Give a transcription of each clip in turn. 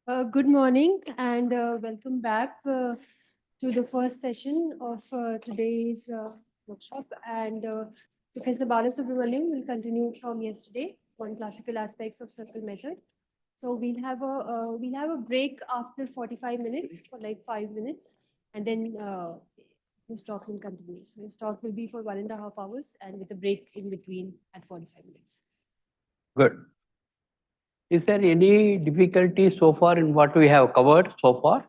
Good morning and welcome back to the first session of today's workshop. And Professor Balasubramanian will continue from yesterday on classical aspects of circle method. So we'll have a break after 45 minutes for like 5 minutes, and then his talk will continue. So his talk will be for 1.5 hours, and with a break in between at 45 minutes. Good. Is there any difficulty so far in what we have covered so far?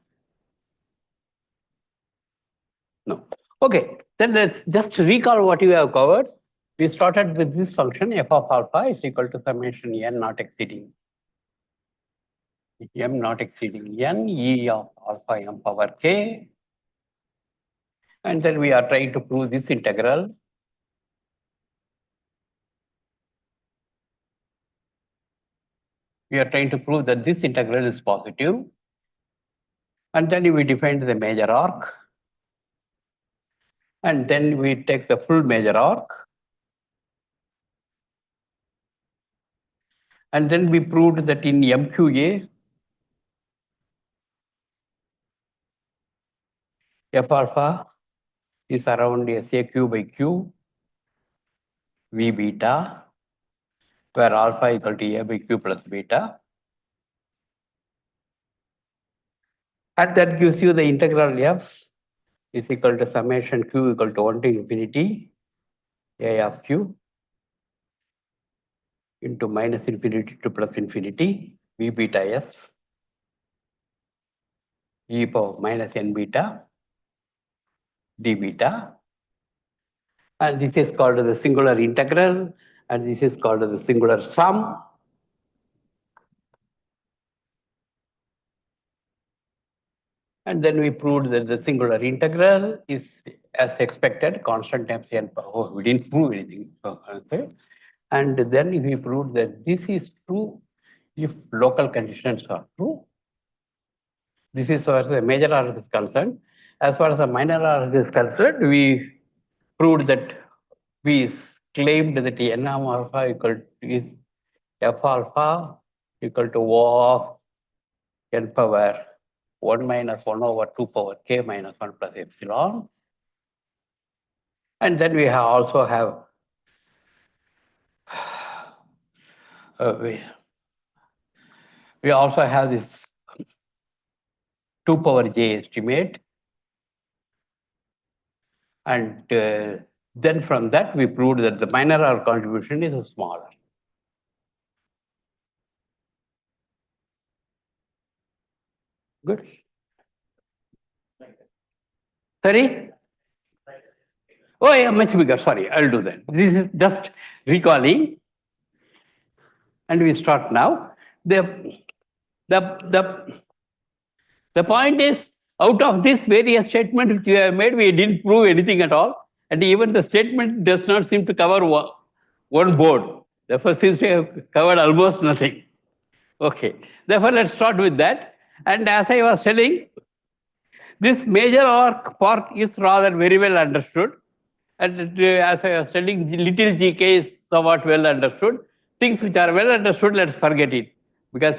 No. Okay, then let's just recall what we have covered. We started with this function f of alpha is equal to summation n not exceeding n e of alpha m power k. And then we are trying to prove this integral. We are trying to prove that this integral is positive. And then we define the major arc. And then we take the full major arc. And then we proved that in MQA, f alpha is around SAQ by Q, V beta, where alpha equal to A by Q plus beta. And that gives you the integral f is equal to summation Q equal to 1 to infinity A of Q into minus infinity to plus infinity V beta S e power minus n beta d beta. And this is called the singular integral, and this is called the singular sum. And then we proved that the singular integral is, as expected, constant times n power. Oh, we didn't prove anything. Okay. And then we proved that this is true if local conditions are true. This is as far as the major arc is concerned. As far as the minor arc is concerned, we proved that we claimed that n alpha equal to is f alpha equal to O of n power 1 minus 1 over 2 power k minus 1 plus epsilon. And then we also have we also have this 2 power j estimate. And then from that, we proved that the minor arc contribution is smaller. Good. Sorry? Oh, yeah, much bigger. Sorry, I'll do that. This is just recalling. And we start now. The point is, out of this various statement which we have made, we didn't prove anything at all. And even the statement does not seem to cover one board. Therefore, seems to have covered almost nothing. Okay. Therefore, let's start with that. And as I was telling, this major arc part is rather very well understood. And as I was telling, little GK is somewhat well understood. Things which are well understood, let's forget it. Because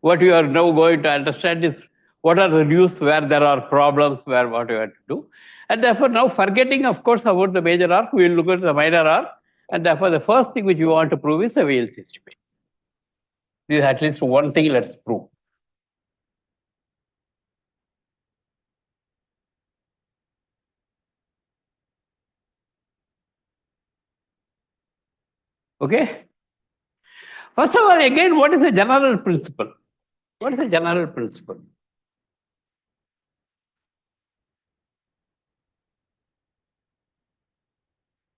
what you are now going to understand is what are the news where there are problems, where what you have to do. And therefore, now forgetting, of course, about the major arc, we will look at the minor arc. And therefore, the first thing which you want to prove is the Wales estimate. This is at least one thing let's prove. Okay. First of all, again, what is the general principle? What is the general principle?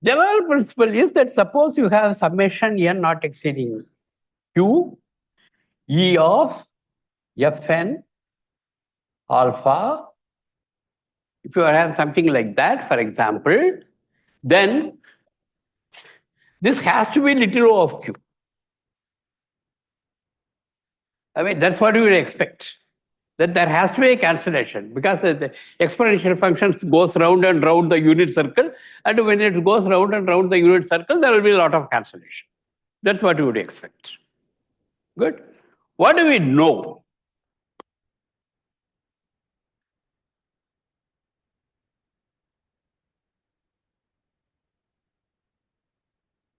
General principle is that suppose you have summation n not exceeding q e of fn alpha. If you have something like that, for example, then this has to be little o of q. I mean, that's what you would expect. That there has to be a cancellation because the exponential function goes round and round the unit circle, and when it goes round and round the unit circle, there will be a lot of cancellation. That's what you would expect. Good. What do we know?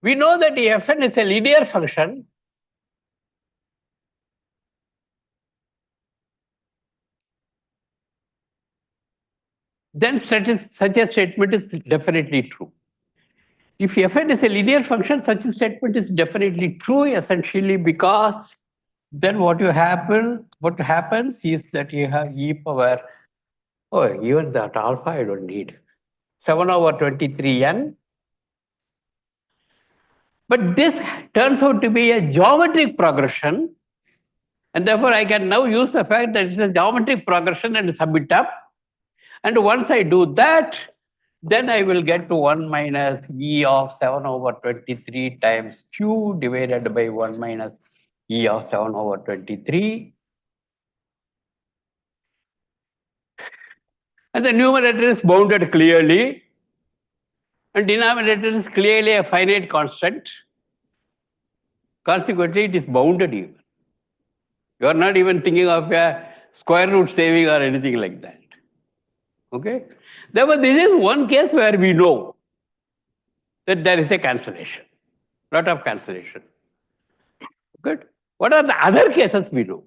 We know that Fn is a linear function. Then such a statement is definitely true. If Fn is a linear function, such a statement is definitely true, essentially because then what happens is that you have e power, even that alpha I don't need, 7/23n. But this turns out to be a geometric progression, and therefore I can now use the fact that it's a geometric progression and sum it up. And once I do that, then I will get to 1 minus e of 7/23 times q divided by 1 minus e of 7/23. And the numerator is bounded clearly, and denominator is clearly a finite constant. Consequently, it is bounded even. You are not even thinking of a square root saving or anything like that. Okay? Therefore, this is one case where we know that there is a cancellation, lot of cancellation. Good. What are the other cases we know?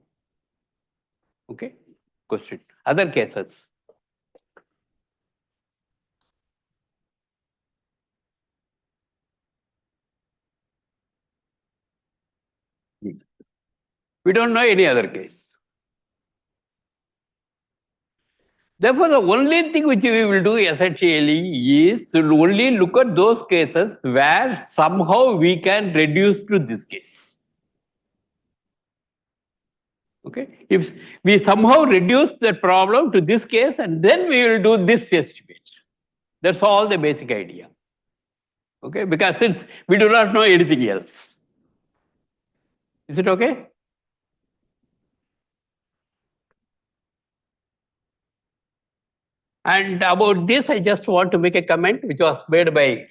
Okay? Question. Other cases. We don't know any other case. Therefore, the only thing which we will do essentially is to only look at those cases where somehow we can reduce to this case. Okay? If we somehow reduce the problem to this case, and then we will do this estimate. That's all the basic idea. Okay? Because since we do not know anything else. Is it okay? And about this, I just want to make a comment which was made by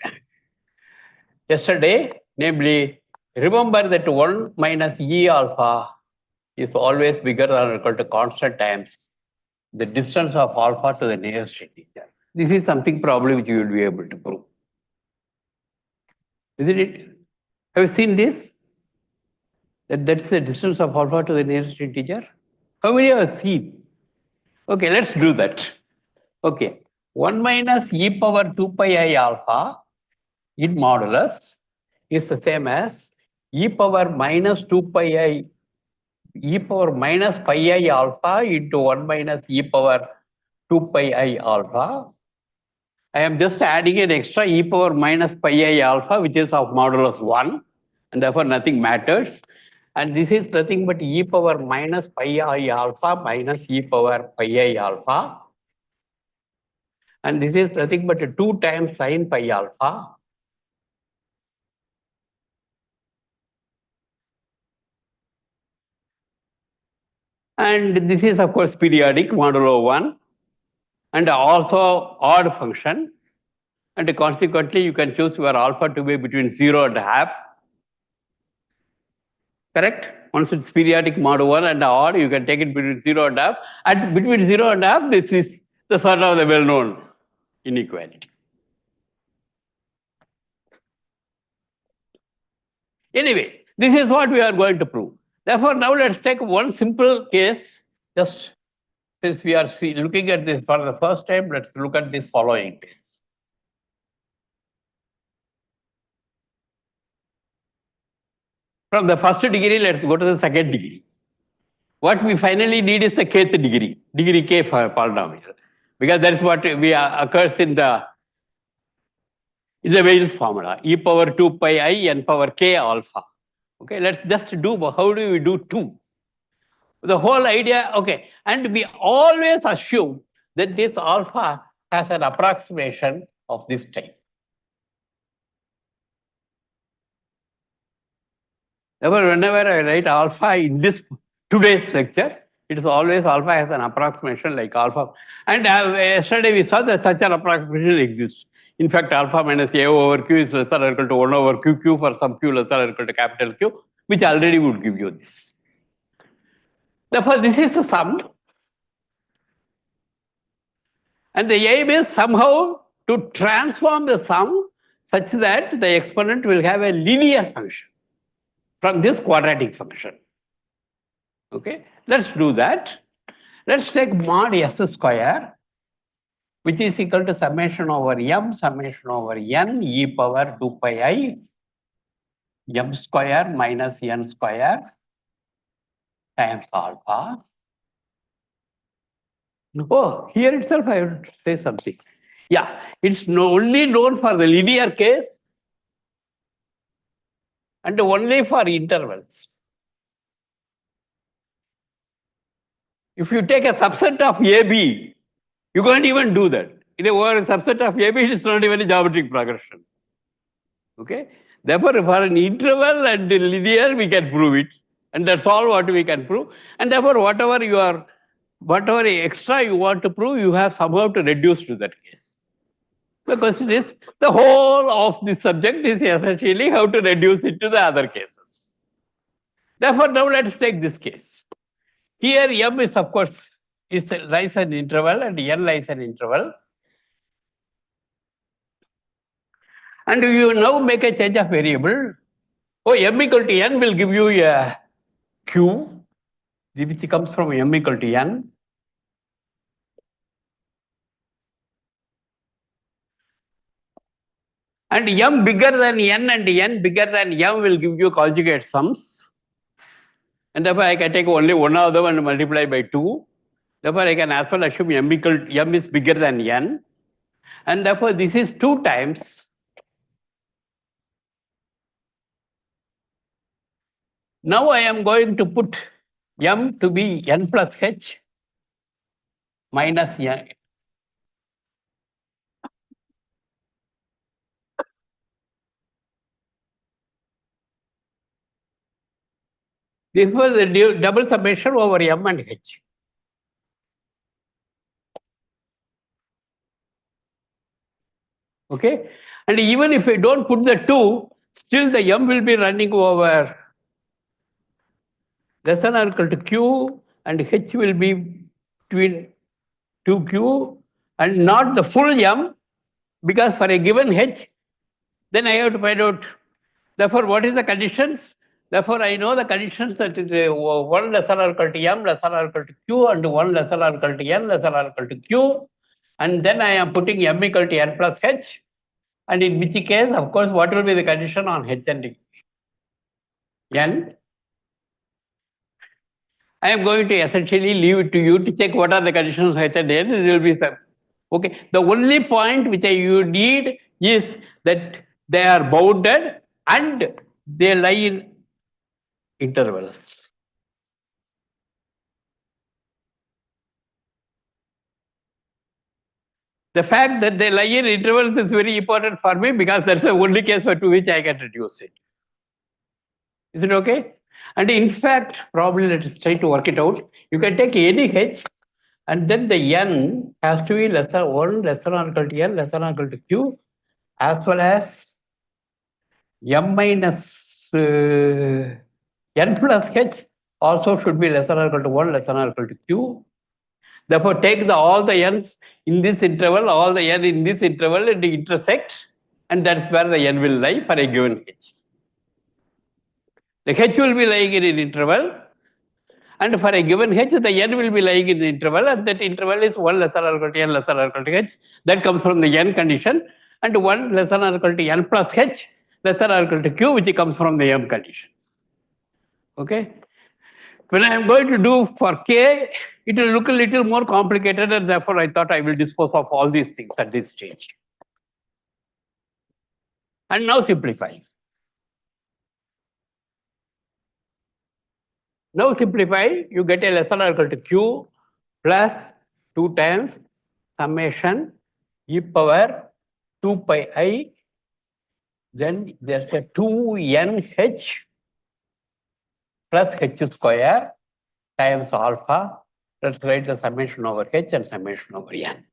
yesterday, namely, remember that 1 minus E alpha is always bigger than or equal to constant times the distance of alpha to the nearest integer. This is something probably which you will be able to prove. Isn't it? Have you seen this? That's the distance of alpha to the nearest integer? How many have seen? Okay, let's do that. Okay, 1 minus e power 2 pi I alpha in modulus is the same as e power minus 2 pi I, e power minus pi I alpha into 1 minus e power 2 pi I alpha. I am just adding an extra e power minus pi I alpha, which is of modulus 1, and therefore nothing matters. And this is nothing but e power minus pi I alpha minus e power pi I alpha. And this is nothing but 2 times sine pi alpha. And this is, of course, periodic, modulo 1, and also odd function. And consequently, you can choose your alpha to be between 0 and half. Correct? Once it's periodic mod 1 and odd, you can take it between 0 and half. And between 0 and half, this is the sort of the well-known inequality. Anyway, this is what we are going to prove. Therefore, now let's take one simple case. Just since we are looking at this for the first time, let's look at this following case. From the first degree, let's go to the second degree. What we finally need is the kth degree k for polynomial, because that is what occurs in the Weyl formula, e power 2 pi I n power k alpha. Okay, let's just do, how do we do 2? The whole idea, okay, and we always assume that this alpha has an approximation of this type. Therefore, whenever I write alpha in this today's lecture, it is always alpha has an approximation like alpha. And yesterday we saw that such an approximation exists. In fact, alpha minus a over q is lesser or equal to 1 over q for some q lesser or equal to capital Q, which already would give you this. Therefore, this is the sum. And the aim is somehow to transform the sum such that the exponent will have a linear function from this quadratic function. Okay, let's do that. Let's take mod s square, which is equal to summation over m, summation over n, e power 2 pi I, m square minus n square times alpha. Oh, here itself I would say something. Yeah, it's only known for the linear case and only for intervals. If you take a subset of AB, you can't even do that. In a subset of AB, it is not even a geometric progression. Okay? Therefore, for an interval and linear, we can prove it. And that's all what we can prove. And therefore, whatever extra you want to prove, you have somehow to reduce to that case. The question is, the whole of this subject is essentially how to reduce it to the other cases. Therefore, now let's take this case. Here, m is, of course, lies an interval and n lies an interval. And you now make a change of variable. Oh, m equal to n will give you a q, which comes from m equal to n. And m bigger than n and n bigger than m will give you conjugate sums. And therefore, I can take only one of them and multiply by 2. Therefore, I can as well assume m is bigger than n. And therefore, this is 2 times. Now, I am going to put m to be n plus h minus n. This was the double summation over m and h. Okay, and even if I don't put the 2, still the m will be running over less than or equal to q, and h will be between 2q and not the full m, because for a given h, then I have to find out. Therefore, what is the conditions? Therefore, I know the conditions that is 1 less than or equal to m less than or equal to q and 1 less than or equal to n less than or equal to q. And then I am putting m equal to n plus h. And in which case, of course, what will be the condition on h and n? I am going to essentially leave it to you to check what are the conditions of h and n. There will be some. Okay. The only point which you need is that they are bounded and they lie in intervals. The fact that they lie in intervals is very important for me because that's the only case to which I can reduce it. Is it okay? And in fact, probably let us try to work it out. You can take any h and then the n has to be less than 1, less than or equal to n, less than or equal to q, as well as m minus n plus h also should be less than or equal to 1, less than or equal to q. Therefore, take all the n's in this interval, all the n in this interval and intersect, and that's where the n will lie for a given h. The h will be lying in an interval, and for a given h, the n will be lying in the interval, and that interval is 1 less than or equal to n less than or equal to h. That comes from the n condition, and 1 less than or equal to n plus h less than or equal to q, which comes from the m conditions. Okay. When I am going to do for k, it will look a little more complicated, and therefore I thought I will dispose of all these things at this stage. And now simplify. Now simplify, you get a less than or equal to q plus 2 times summation e power 2 pi I, then there's a 2nh plus h square times alpha. Let's write the summation over h and summation over n.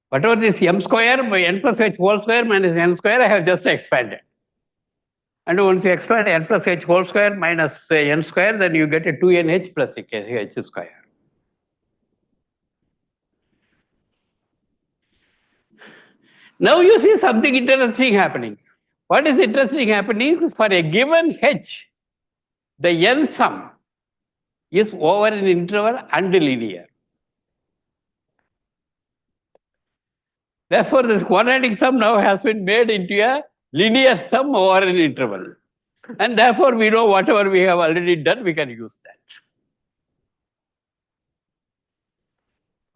Whatever this m square by n plus h whole square minus n square, I have just expanded. And once you expand n plus h whole square minus n square, then you get a 2nh plus h square. Now you see something interesting happening. What is interesting happening? For a given h, the n sum is over an interval and linear. Therefore, this quadratic sum now has been made into a linear sum over an interval. And therefore, we know whatever we have already done, we can use that.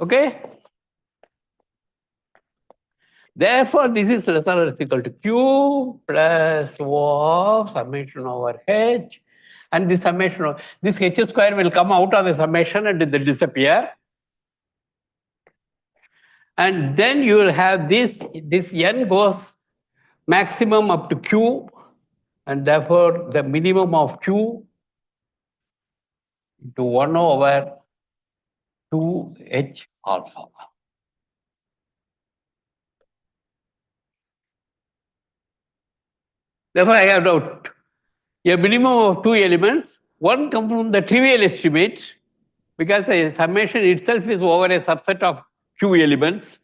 Okay? Therefore, this is less or less equal to Q plus O of summation over H. And the summation of this H square will come out of the summation and they disappear. And then you will have this n goes maximum up to Q, and therefore the minimum of Q into 1 over 2H alpha. Therefore, I have now a minimum of 2 elements. One comes from the trivial estimate, because a summation itself is over a subset of Q elements.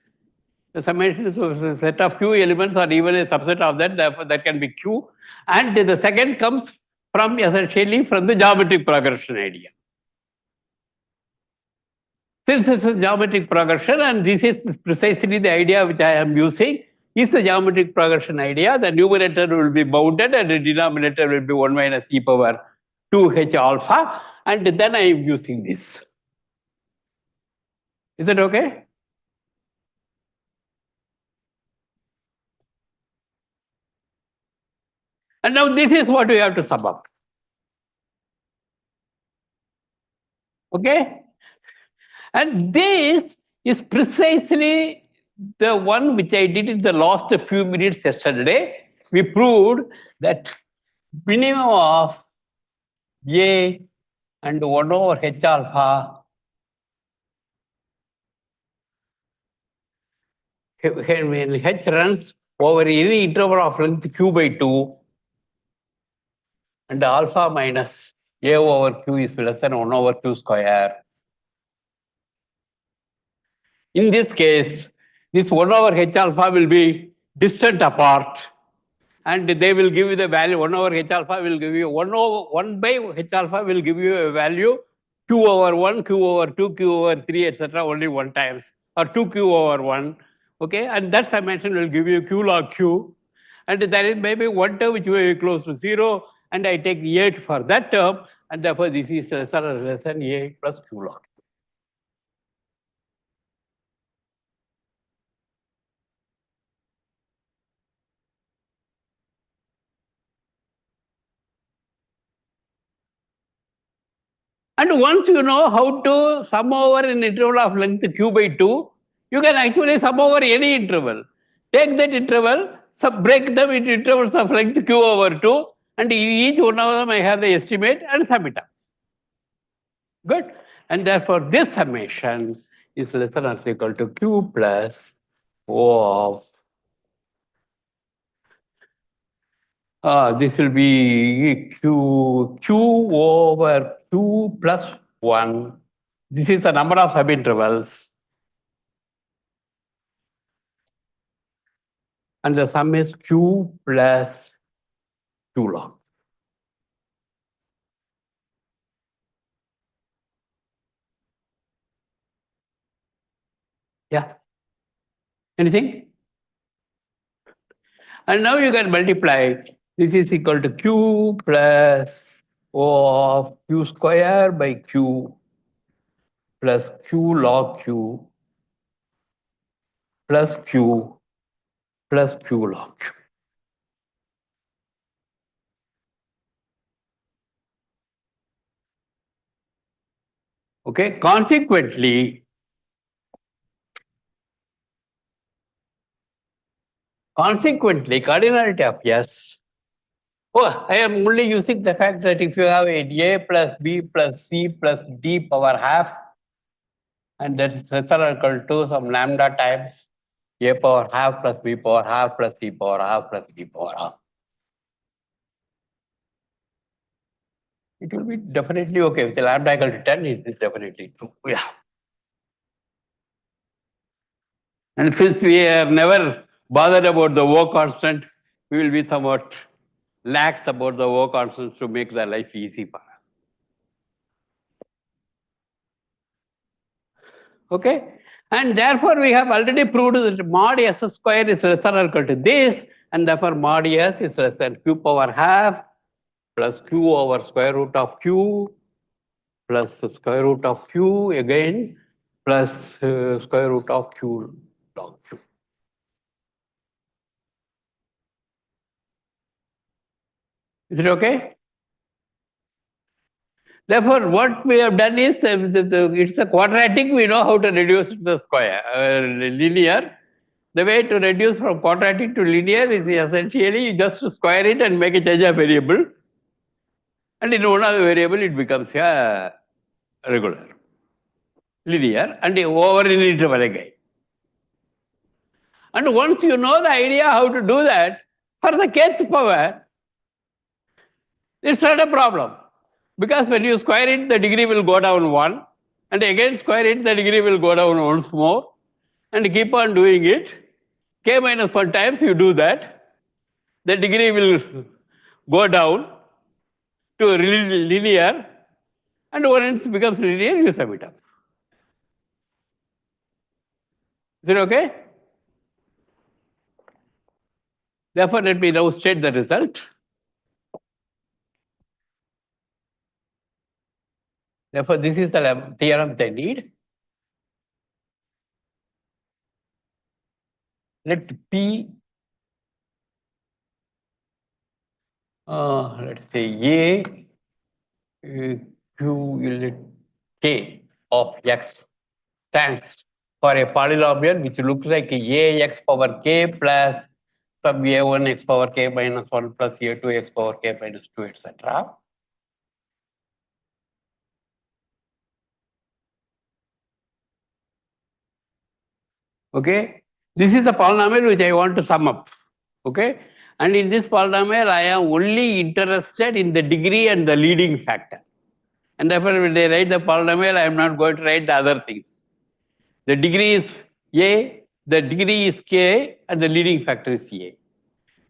The summation is over a set of Q elements or even a subset of that, therefore that can be Q. And the second comes from essentially from the geometric progression idea. Since it's a geometric progression, and this is precisely the idea which I am using, is the geometric progression idea. The numerator will be bounded and the denominator will be 1 minus e power 2h alpha, and then I am using this. Is that okay? And now this is what we have to sum up. Okay? And this is precisely the one which I did in the last few minutes yesterday. We proved that minimum of A and 1 over H alpha when H runs over any interval of length Q by 2, and alpha minus A over Q is less than 1 over Q square. In this case, this 1 over H alpha will be distant apart, and they will give you the value 1 over H alpha will give you 1 by H alpha will give you a value Q over 1, Q over 2, Q over 3, etc. only 1 times, or 2Q over 1. Okay, and that summation will give you Q log Q, and there is maybe one term which will be close to 0, and I take 8 for that term, and therefore this is lesser or less than 8 plus Q log. And once you know how to sum over an interval of length Q by 2, you can actually sum over any interval. Take that interval, break them into intervals of length Q over 2, and each one of them I have the estimate and sum it up. Good. And therefore, this summation is less than or equal to Q plus O of this will be Q over 2 plus 1. This is the number of subintervals. And the sum is Q plus Q log. Yeah. Anything? And now you can multiply. This is equal to Q plus O of Q square by Q plus Q log Q plus Q plus Q log Q. Okay, consequently, cardinality of S. Oh, I am only using the fact that if you have A plus B plus C plus D power half, and that is lesser or equal to some lambda times A power half plus B power half plus C power half plus D power half. It will be definitely okay. With the lambda equal to 10, it is definitely true. Yeah. And since we are never bothered about the O constant. We will be somewhat lax about the O constants to make the life easy for us. Okay? And therefore, we have already proved that mod s square is less or equal to this, and therefore mod s is less than q power half plus q over square root of q plus square root of q again plus square root of q log q. Is it okay? Therefore, what we have done is, it's a quadratic, we know how to reduce to the square, linear. The way to reduce from quadratic to linear is essentially you just square it and make a change of variable. And in one of the variable, it becomes a regular, linear, and over in interval again. And once you know the idea how to do that, for the kth power, it's not a problem. Because when you square it, the degree will go down 1. And again square it, the degree will go down once more. And keep on doing it. K minus 1 times you do that. The degree will go down to linear. And when it becomes linear, you sum it up. Is it okay? Therefore, let me now state the result. Therefore, this is the theorem they need. Let P, let's say A, Q, let K of X stands for a polynomial which looks like a x power k plus some a1 x power k minus 1 plus a2 x power k minus 2, etc. Okay, this is the polynomial which I want to sum up. Okay, and in this polynomial, I am only interested in the degree and the leading factor. And therefore, when I write the polynomial, I am not going to write the other things. The degree is a, the degree is k, and the leading factor is a.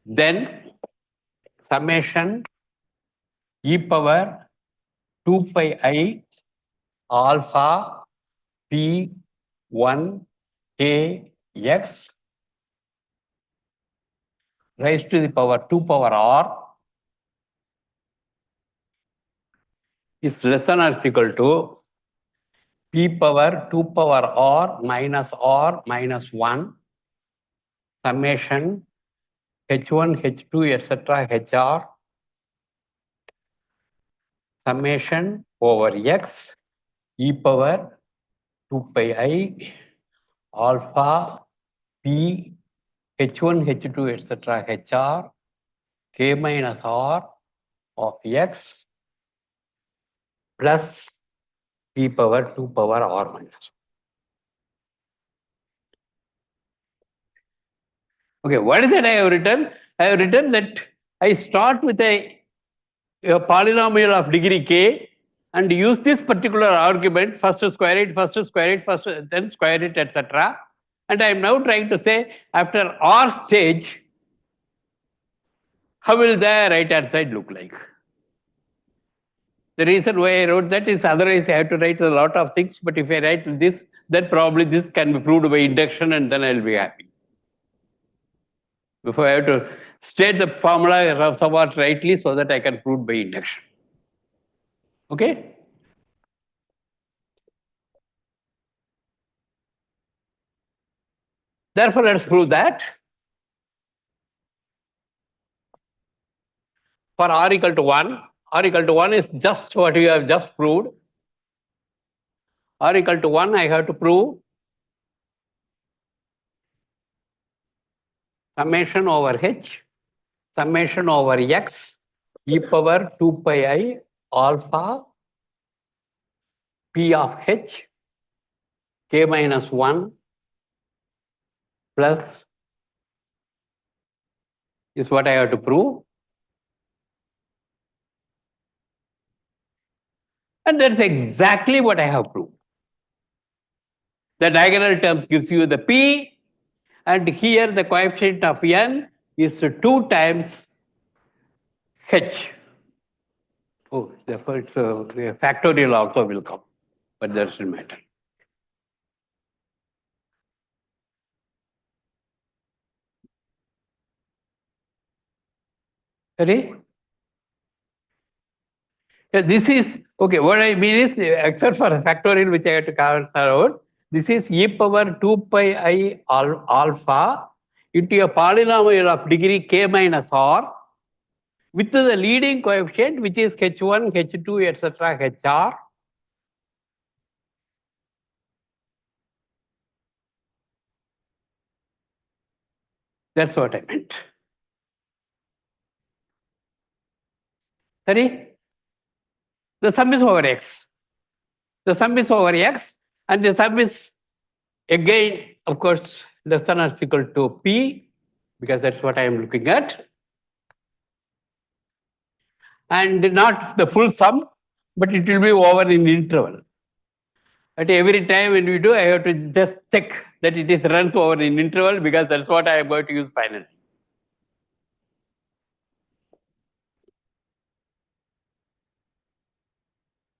Then summation e power 2 pi I alpha p 1 k x raised to the power 2 power r is less than or equal to p power 2 power r minus 1 summation h1 h2 etc hr summation over x e power 2 pi I alpha p h1 h2 etc hr k minus r of x plus p power 2 power r minus. Okay, what is that I have written? I have written that I start with a polynomial of degree k and use this particular argument, first to square it, then square it, etc. And I am now trying to say, after r stage, how will the right hand side look like? The reason why I wrote that is otherwise I have to write a lot of things, but if I write this, then probably this can be proved by induction and then I'll be happy. Before I have to state the formula somewhat rightly so that I can prove by induction. Okay? Therefore, let's prove that. For r equal to 1, r equal to 1 is just what we have just proved. R equal to 1, I have to prove summation over h, summation over x, e power 2 pi I alpha p of h, k minus 1 plus is what I have to prove. And that's exactly what I have proved. The diagonal terms gives you the p, And here the coefficient of n is 2 times h. Oh, therefore it's a factorial also will come, but that doesn't matter. Sorry? Yeah, this is, okay, what I mean is, except for the factorial which I have to cover out, this is e power 2 pi I alpha into a polynomial of degree k minus r with the leading coefficient which is h1, h2, etc., hr. That's what I meant. Sorry? The sum is over x. The sum is over x, and the sum is again, of course, less than or equal to p, because that's what I am looking at. And not the full sum, but it will be over in interval. At every time when we do, I have to just check that it is runs over in interval, because that's what I am going to use finally.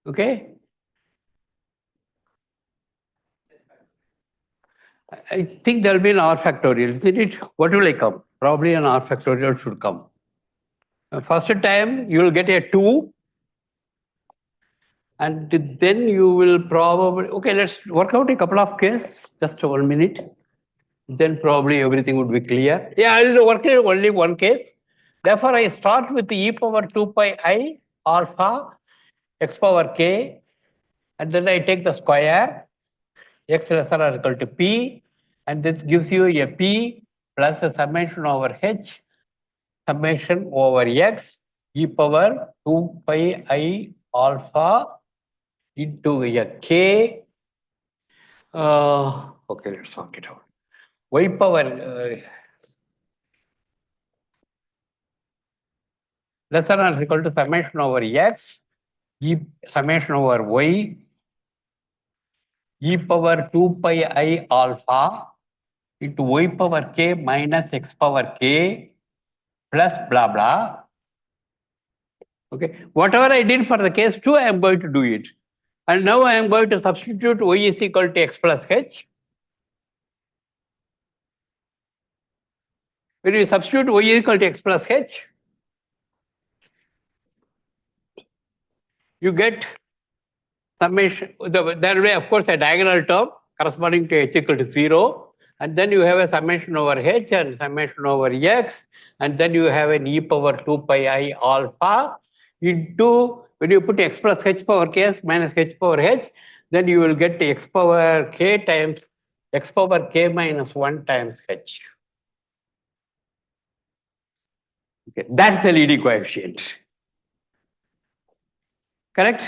Okay? I think there will be an R factorial, isn't it? What will I come? Probably an R factorial should come. First time you will get a 2, and then you will probably, okay, let's work out a couple of cases, just 1 minute. Then probably everything would be clear. Yeah, I will work in only one case. Therefore, I start with e power 2 pi I alpha x power k, and then I take the square x less than or equal to p, and this gives you a p plus a summation over h summation over x e power 2 pi I alpha into a k. Okay, let's work it out. Y power less than or equal to summation over x e summation over y e power 2 pi I alpha into y power k minus x power k plus blah blah. Okay, whatever I did for the case 2, I am going to do it. And now I am going to substitute y is equal to x plus h. When you substitute y is equal to x plus h, you get summation. There will be, of course, a diagonal term corresponding to h equal to 0. And then you have a summation over h and summation over x. And then you have an e power 2 pi I alpha into, when you put x plus h power k minus h power h, then you will get x power k times x power k minus 1 times h. Okay, that's the leading coefficient. Correct?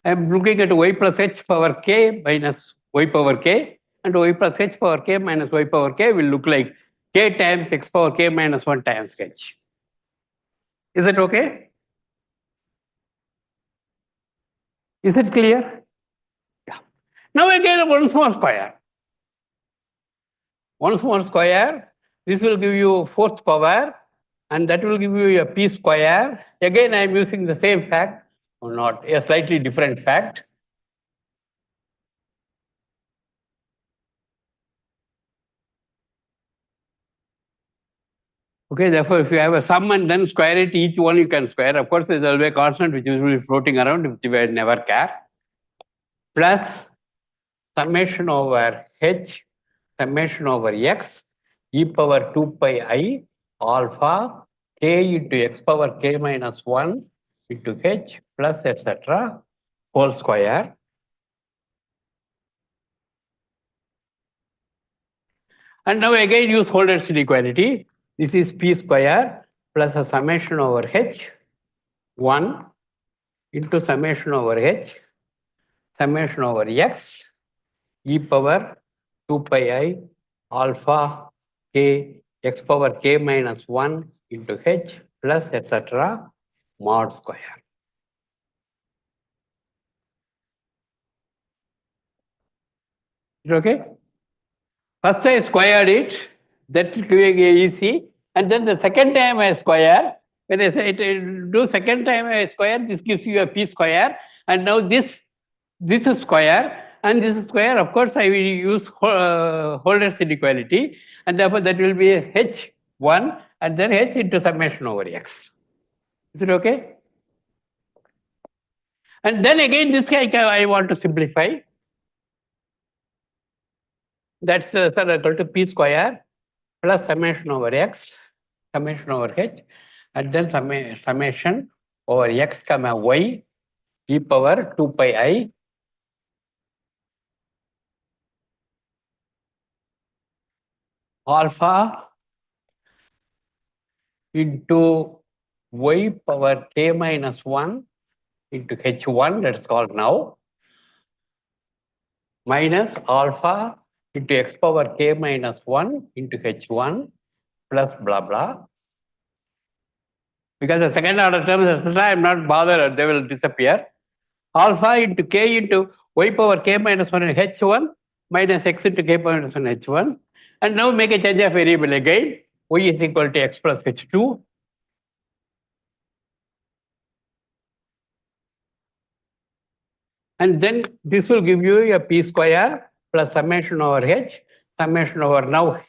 I am looking at y plus h power k minus y power k, and y plus h power k minus y power k will look like k times x power k minus 1 times h. Is it okay? Is it clear? Yeah. Now again, one more square. One more square. This will give you fourth power, and that will give you a p square. Again, I am using the same fact, or not, a slightly different fact. Okay, therefore, if you have a sum and then square it, each one you can square. Of course, there will be a constant which will be floating around, which you will never care. Plus summation over h, summation over x, e power 2 pi I alpha k into x power k minus 1 into h plus etc. whole square. And now again use Holder's inequality. This is p square plus a summation over h 1 into summation over h summation over x e power 2 pi I alpha k x power k minus 1 into h plus etc. mod square. Is it okay? First I squared it, That will be easy. And then the second time I square, when I say do second time I square, this gives you a p square. And now this is square, and this is square. Of course, I will use Holder's inequality, and therefore that will be h1 and then h into summation over x. Is it okay? And then again, this I want to simplify. That's equal to p square plus summation over x, summation over h, and then summation over x comma y e power 2 pi I alpha into y power k minus 1 into h1, that's called now, minus alpha into x power k minus 1 into h1 plus blah blah. Because the second order terms, etc., I am not bothered, they will disappear. Alpha into k into y power k minus 1 and h1 minus x into k minus 1 h1. And now make a change of variable again. Y is equal to x plus h2. And then this will give you a p square plus summation over h, summation over now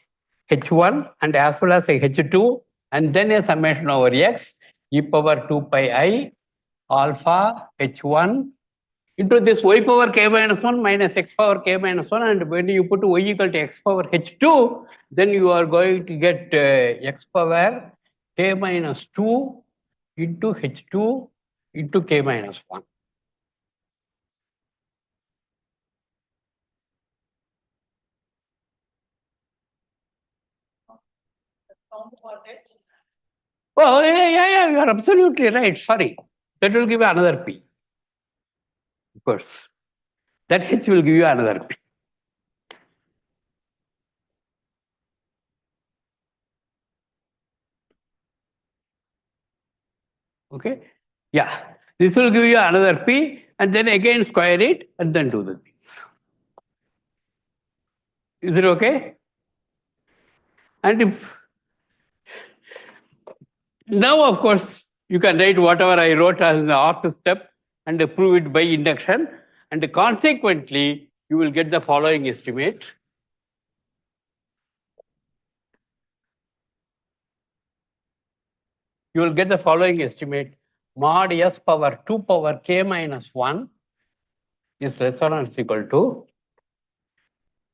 h1 and as well as a h2, and then a summation over x e power 2 pi I alpha h1 into this y power k minus 1 minus x power k minus 1, and when you put y equal to x power h2, then you are going to get x power k minus 2 into h2 into k minus 1. Oh, yeah, you are absolutely right. Sorry. That will give you another P. Of course. That H will give you another P. Okay? Yeah. This will give you another P, and then again square it and then do the things. Is it okay? And if now, of course, you can write whatever I wrote as the ortho step and prove it by induction, and consequently, you will get the following estimate. You will get the following estimate: mod s power 2 power k minus 1 is less than or equal to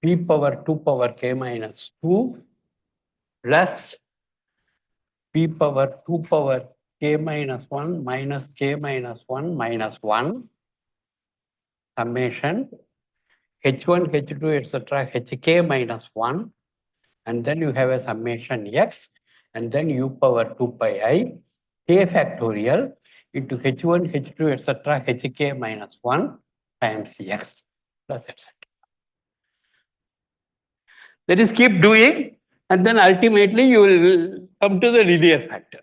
p power 2 power k minus 2 plus p power 2 power k minus 1 minus k minus 1 minus 1 summation h1, h2, etc. hk minus 1, and then you have a summation x, and then u power 2 pi I k factorial into h1, h2, etc. hk minus 1 times x plus etc. That is, keep doing, and then ultimately you will come to the linear factor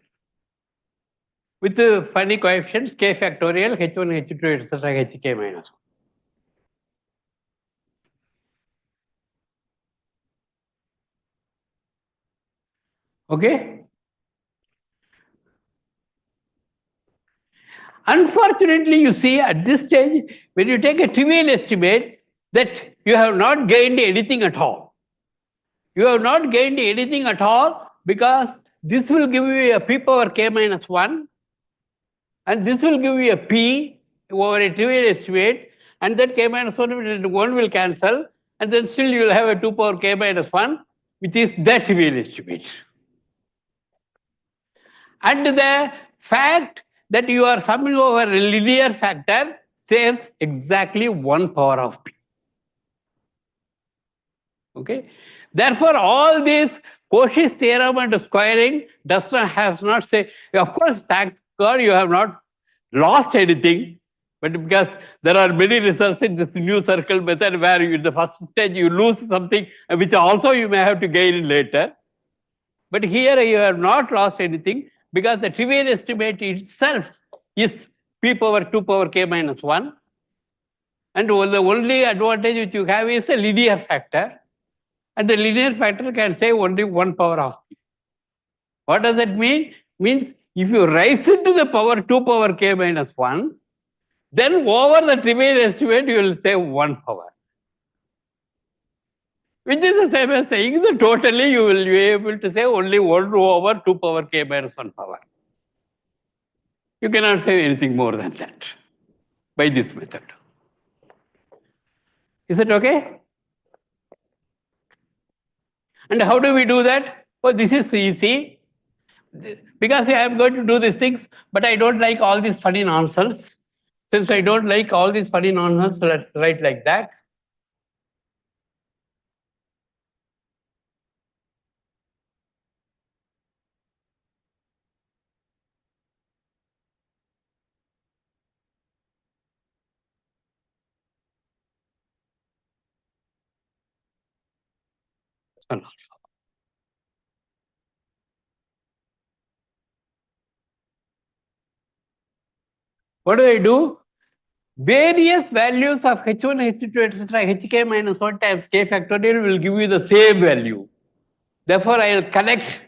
with the funny coefficients k factorial, h1, h2, etc. hk minus 1. Okay? Unfortunately, you see at this stage, when you take a trivial estimate, that you have not gained anything at all. You have not gained anything at all because this will give you a p power k minus 1, and this will give you a p over a trivial estimate, and that k minus 1 will cancel, and then still you will have a 2 power k minus 1, which is the trivial estimate. And the fact that you are summing over a linear factor saves exactly 1 power of p. Okay? Therefore, all this Cauchy's theorem and squaring has not say, of course, thank God you have not lost anything, but because there are many results in this new circle method where in the first stage you lose something which also you may have to gain later. But here you have not lost anything because the trivial estimate itself is p power 2 power k minus 1. And the only advantage which you have is a linear factor. And the linear factor can say only 1 power of p. What does that mean? Means if you raise it to the power 2 power k minus 1, then over the trivial estimate you will say 1 power. Which is the same as saying that totally you will be able to say only 1 over 2 power k minus 1 power. You cannot say anything more than that by this method. Is it okay? And how do we do that? Oh, this is easy. Because I am going to do these things, but I don't like all these funny nonsense. Since I don't like all these funny nonsense, let's write like that. What do I do? Various values of h1, h2, etc., hk minus 1 times k factorial will give you the same value. Therefore, I will connect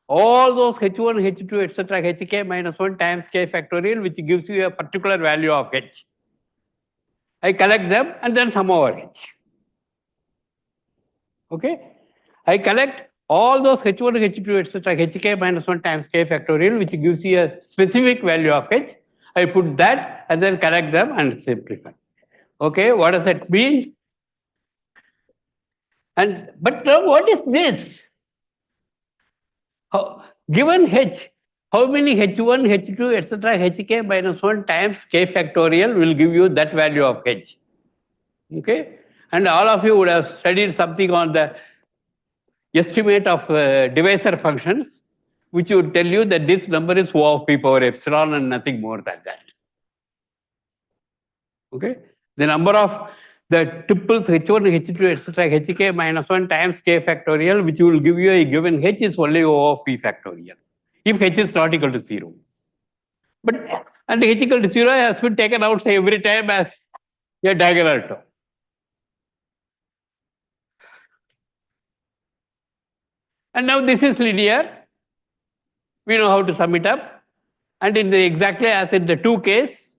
all those h1, h2, etc., hk minus 1 times k factorial, which gives you a particular value of h. I collect them and then sum over h. Okay? I collect all those h1, h2, etc., hk minus 1 times k factorial, which gives you a specific value of h. I put that and then collect them and simplify. Okay, what does that mean? And but now what is this? Given h, how many h1, h2, etc., hk minus 1 times k factorial will give you that value of h? Okay, and all of you would have studied something on the estimate of divisor functions, which would tell you that this number is O of p power epsilon and nothing more than that. Okay, the number of the triples h1, h2, etc., hk minus 1 times k factorial, which will give you a given h, is only O of p factorial, if h is not equal to 0. But and h equal to 0 has been taken out say, every time as a diagonal term. And now this is linear. We know how to sum it up. And in the exactly as in the 2 case,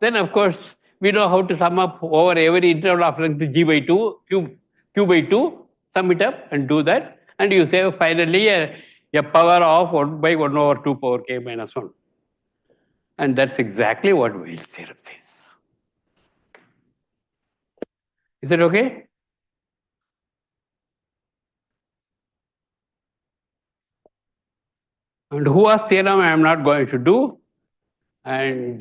then of course we know how to sum up over every interval of length g by 2, q by 2, sum it up and do that. And you say finally a power of 1 by 1 over 2 power k minus 1. And that's exactly what Weyl theorem says. Is it okay? And Hua's theorem I am not going to do. And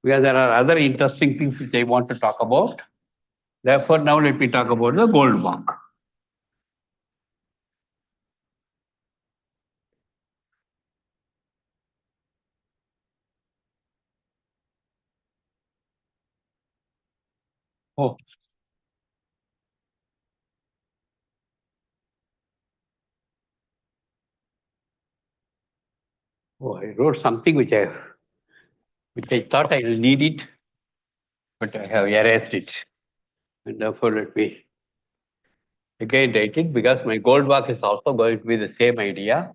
because there are other interesting things which I want to talk about. Therefore, now let me talk about the Goldbach. Oh. Oh, I wrote something which I thought I will need it, but I have erased it. And therefore, let me again write it because my Goldbach is also going to be the same idea.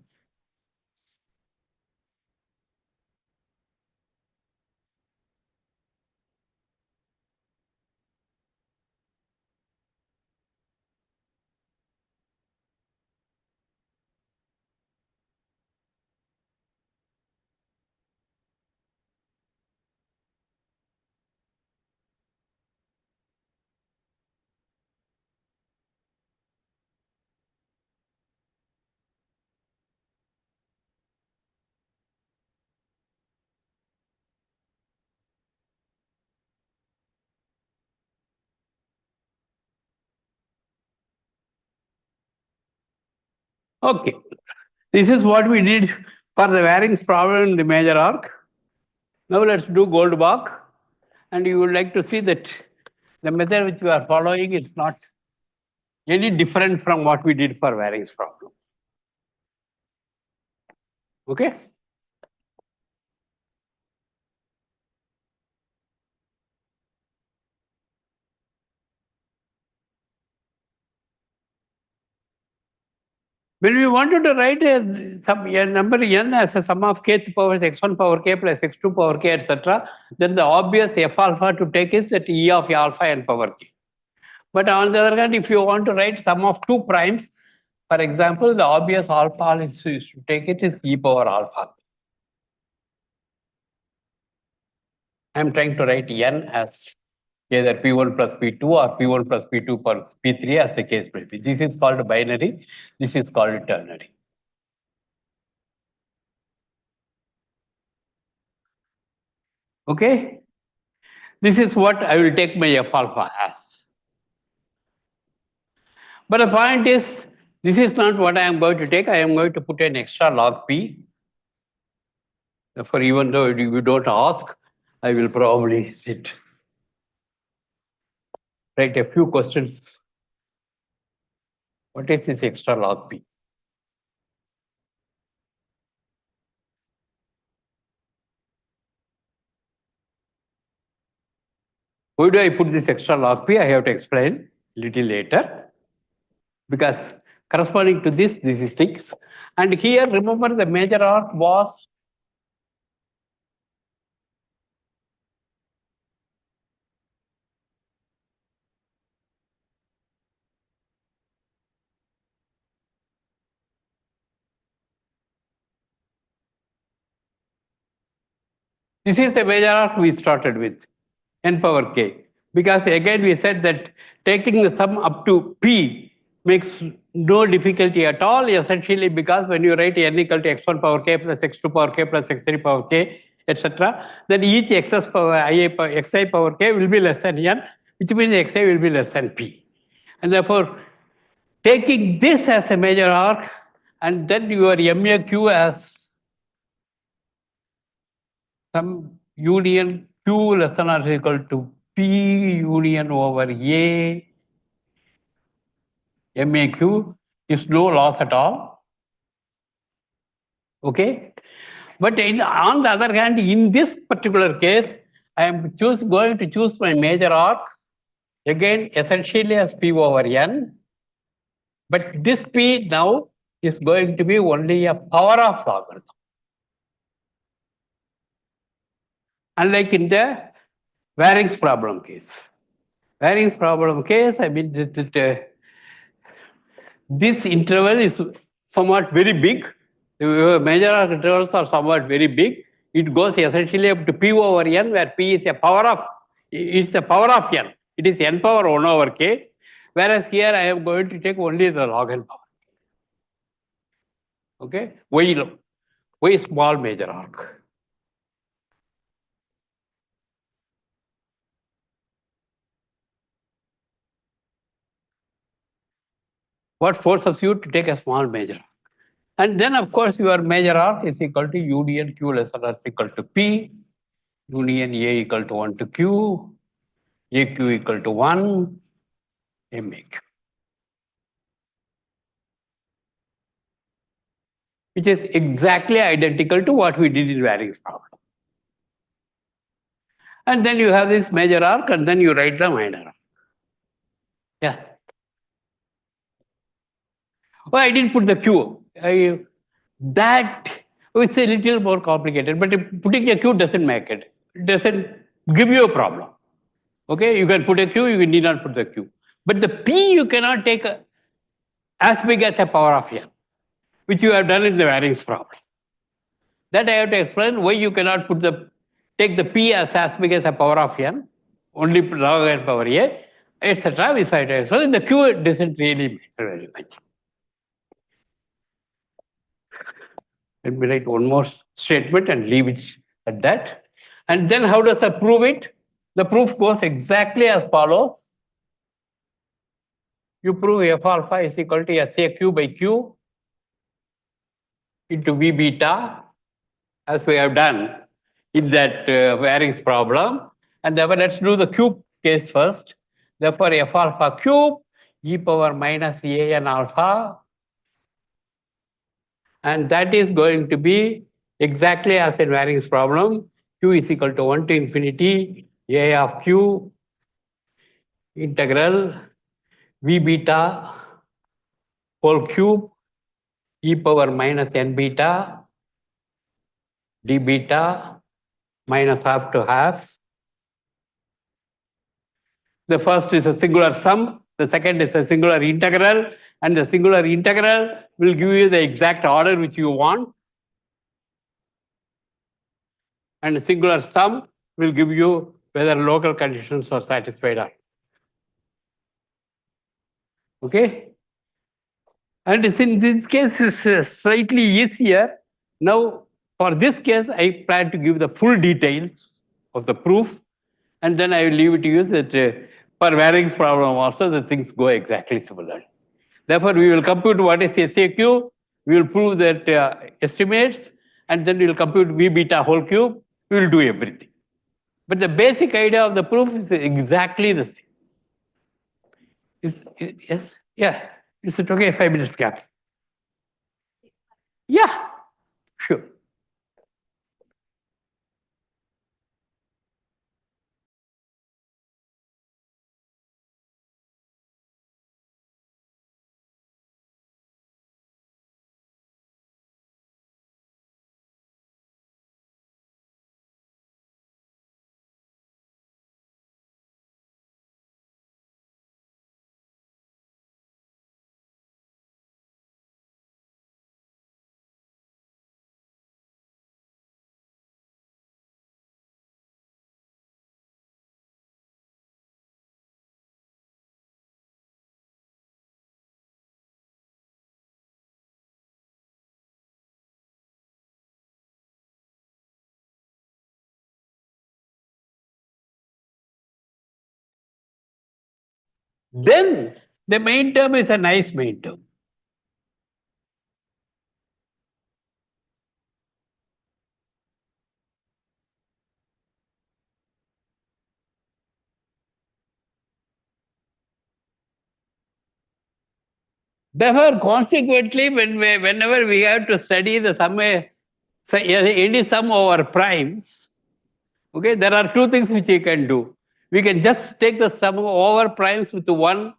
Okay. This is what we did for the Waring's problem in the major arc. Now let's do Goldbach. And you would like to see that the method which we are following is not any different from what we did for Waring's problem. Okay? When we wanted to write a number n as a sum of kth powers x1 power k plus x2 power k, etc., then the obvious f alpha to take is that e of alpha n power k. But on the other hand, if you want to write sum of two primes, for example, the obvious alpha is to take it is e power alpha. I am trying to write n as either P1 plus P2 or P1 plus P2 plus P3 as the case may be. This is called binary. This is called ternary. Okay? This is what I will take my F alpha as. But the point is, this is not what I am going to take. I am going to put an extra log P. Therefore, even though you don't ask, I will probably write a few questions. What is this extra log P? Why do I put this extra log P? I have to explain a little later. Because corresponding to this is 6. And here, remember, the major arc was this is the major arc we started with, n power k. Because again, we said that taking the sum up to p makes no difficulty at all, essentially because when you write n equal to x1 power k plus x2 power k plus x3 power k, etc., then each xi power k will be less than n, which means xi will be less than p. And therefore, taking this as a major arc and then your MAQ as some union Q less than or equal to P union over A MAQ is no loss at all. Okay? But on the other hand, in this particular case, I am going to choose my major arc again essentially as P over N. But this P now is going to be only a power of logarithm. Unlike in the Waring's problem case. Waring's problem case, I mean, this interval is somewhat very big. The major arc intervals are somewhat very big. It goes essentially up to P over N, where P is a power of, it's the power of N. It is N power 1 over K. Whereas here I am going to take only the log N power. Okay? Why small major arc? What forces you to take a small major arc? And then, of course, your major arc is equal to union Q less than or equal to P, union A equal to 1 to Q, AQ equal to 1, MAQ. Which is exactly identical to what we did in Waring's problem. And then you have this major arc, and then you write the minor arc. Yeah. Oh, I didn't put the Q. It's a little more complicated, but putting a Q doesn't make it. It doesn't give you a problem. Okay, you can put a Q, you need not put the Q. But the P you cannot take as big as a power of N, which you have done in the Waring's problem. That I have to explain why you cannot take the P as big as a power of N, only log N power A, etc. So the Q doesn't really matter very much. Let me write one more statement and leave it at that. And then how does I prove it? The proof goes exactly as follows. You prove F alpha is equal to SAQ by Q into V beta, as we have done in that Waring's problem. And therefore, let's do the cube case first. Therefore, F alpha cube e power minus A n alpha. And that is going to be exactly as in Waring's problem. Q is equal to 1 to infinity A of Q integral V beta whole cube e power minus n beta d beta minus half to half. The first is a singular sum, the second is a singular integral, and the singular integral will give you the exact order which you want. And the singular sum will give you whether local conditions are satisfied or not. Okay? And in this case, it's slightly easier. Now, for this case, I plan to give the full details of the proof, and then I will leave it to you that for Waring's problem also, the things go exactly similar. Therefore, we will compute what is SAQ, we will prove that estimates, and then we will compute V beta whole cube, we will do everything. But the basic idea of the proof is exactly the same. Yes? Yeah. Is it okay? 5 minutes gap. Yeah, sure. Then the main term is a nice main term. Therefore, consequently, whenever we have to study the sum, any sum over primes, okay, there are two things which we can do. We can just take the sum over primes with 1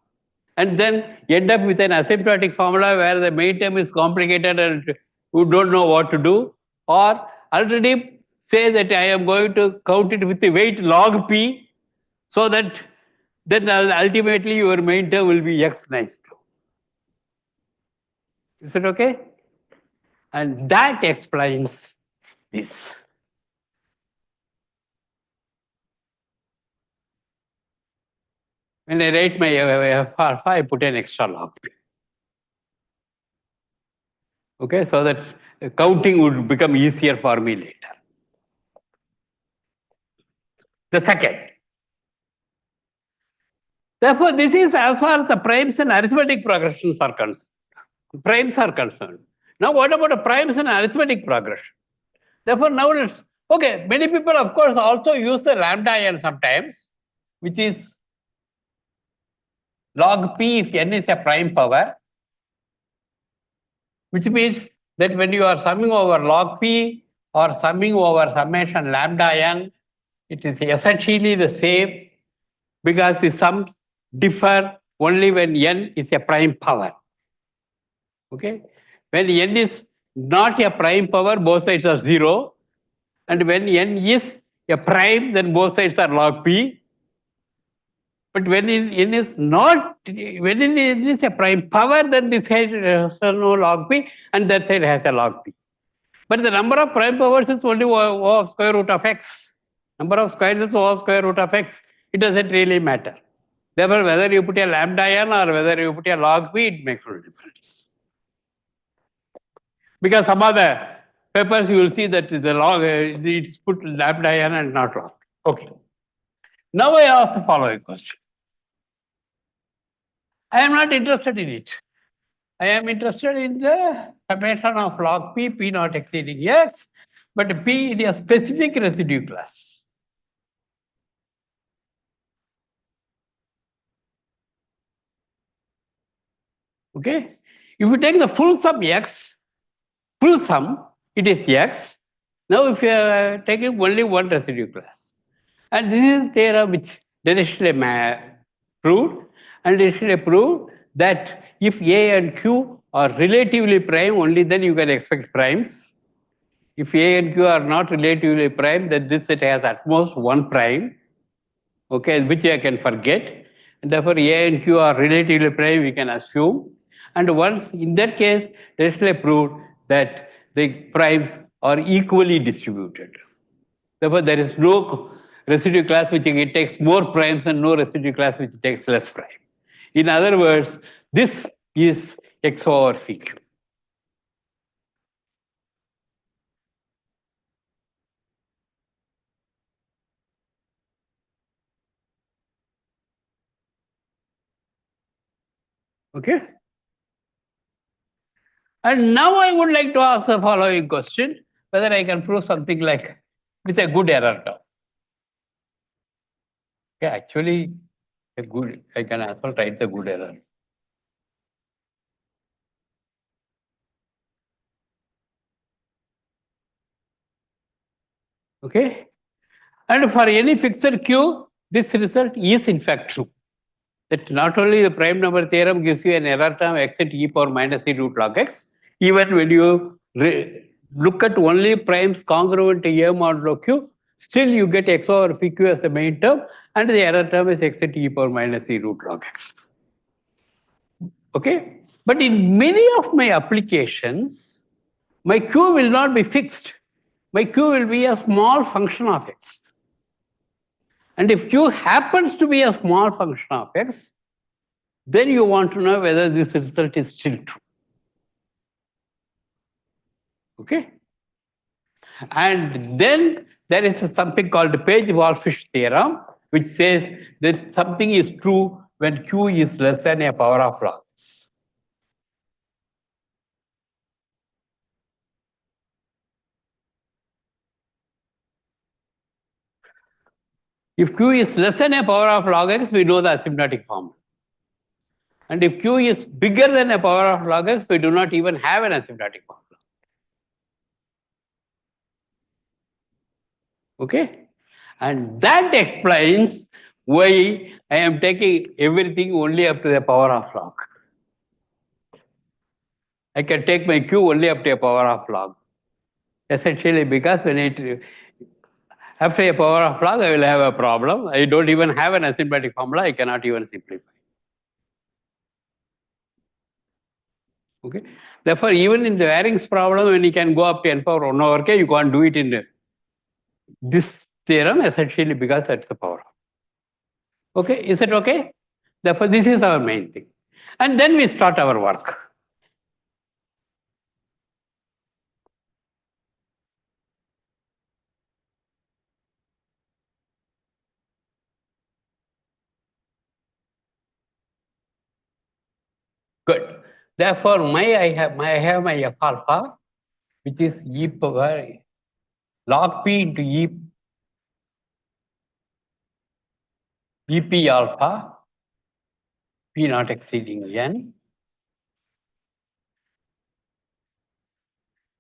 and then end up with an asymptotic formula where the main term is complicated and you don't know what to do. Or already say that I am going to count it with the weight log p, so that then ultimately your main term will be x nice 2. Is it okay? And that explains this. When I write my alpha, I put an extra log p. Okay, so that counting would become easier for me later. The second. Therefore, this is as far as the primes and arithmetic progressions are concerned. Primes are concerned. Now, what about the primes and arithmetic progression? Therefore, now let's, okay, many people, of course, also use the lambda n sometimes, which is log p if n is a prime power, which means that when you are summing over log p or summing over summation lambda n, it is essentially the same, because the sums differ only when n is a prime power. Okay? When n is not a prime power, both sides are 0. And when n is a prime, then both sides are log p. But when n is not, when n is a prime power, then this side has no log p and that side has a log p. But the number of prime powers is only O of square root of x. Number of squares is O of square root of x. It doesn't really matter. Therefore, whether you put a lambda n or whether you put a log p, it makes no difference. Because some other papers you will see that the log, it's put lambda n and not log. Okay. Now I ask the following question. I am not interested in it. I am interested in the summation of log p, p not exceeding x, but p in a specific residue class. Okay? If you take the full sum x, full sum, it is x. Now if you are taking only one residue class, and this is theorem which Dirichlet proved, and Dirichlet proved that if A and Q are relatively prime, only then you can expect primes. If A and Q are not relatively prime, then this set has at most one prime, okay, which I can forget. And therefore, A and Q are relatively prime, we can assume. And once in that case, Dirichlet proved that the primes are equally distributed. Therefore, there is no residue class which it takes more primes and no residue class which takes less prime. In other words, this is X over phi q. Okay. And now I would like to ask the following question, whether I can prove something like with a good error term. Okay, actually, I can also write the good error. Okay. And for any fixed Q, this result is in fact true. That not only the prime number theorem gives you an error term x at e power minus e root log x, even when you look at only primes congruent to A modulo Q, still you get x over phi q as the main term, and the error term is x at e power minus e root log x. Okay? But in many of my applications, my q will not be fixed. My q will be a small function of x. And if q happens to be a small function of x, then you want to know whether this result is still true. Okay? And then there is something called the Page-Wolfish theorem, which says that something is true when q is less than a power of log x. If q is less than a power of log x, we know the asymptotic formula. And if q is bigger than a power of log x, we do not even have an asymptotic formula. Okay? And that explains why I am taking everything only up to the power of log. I can take my q only up to a power of log. Essentially, because when it after a power of log, I will have a problem. I don't even have an asymptotic formula. I cannot even simplify. Okay. Therefore, even in the Waring's problem, when you can go up to n power 1 over k, you can't do it in this theorem, essentially because that's the power. Okay. Is it okay? Therefore, this is our main thing. And then we start our work. Good. Therefore, I have my f alpha, which is e power log p into EP alpha, p not exceeding n.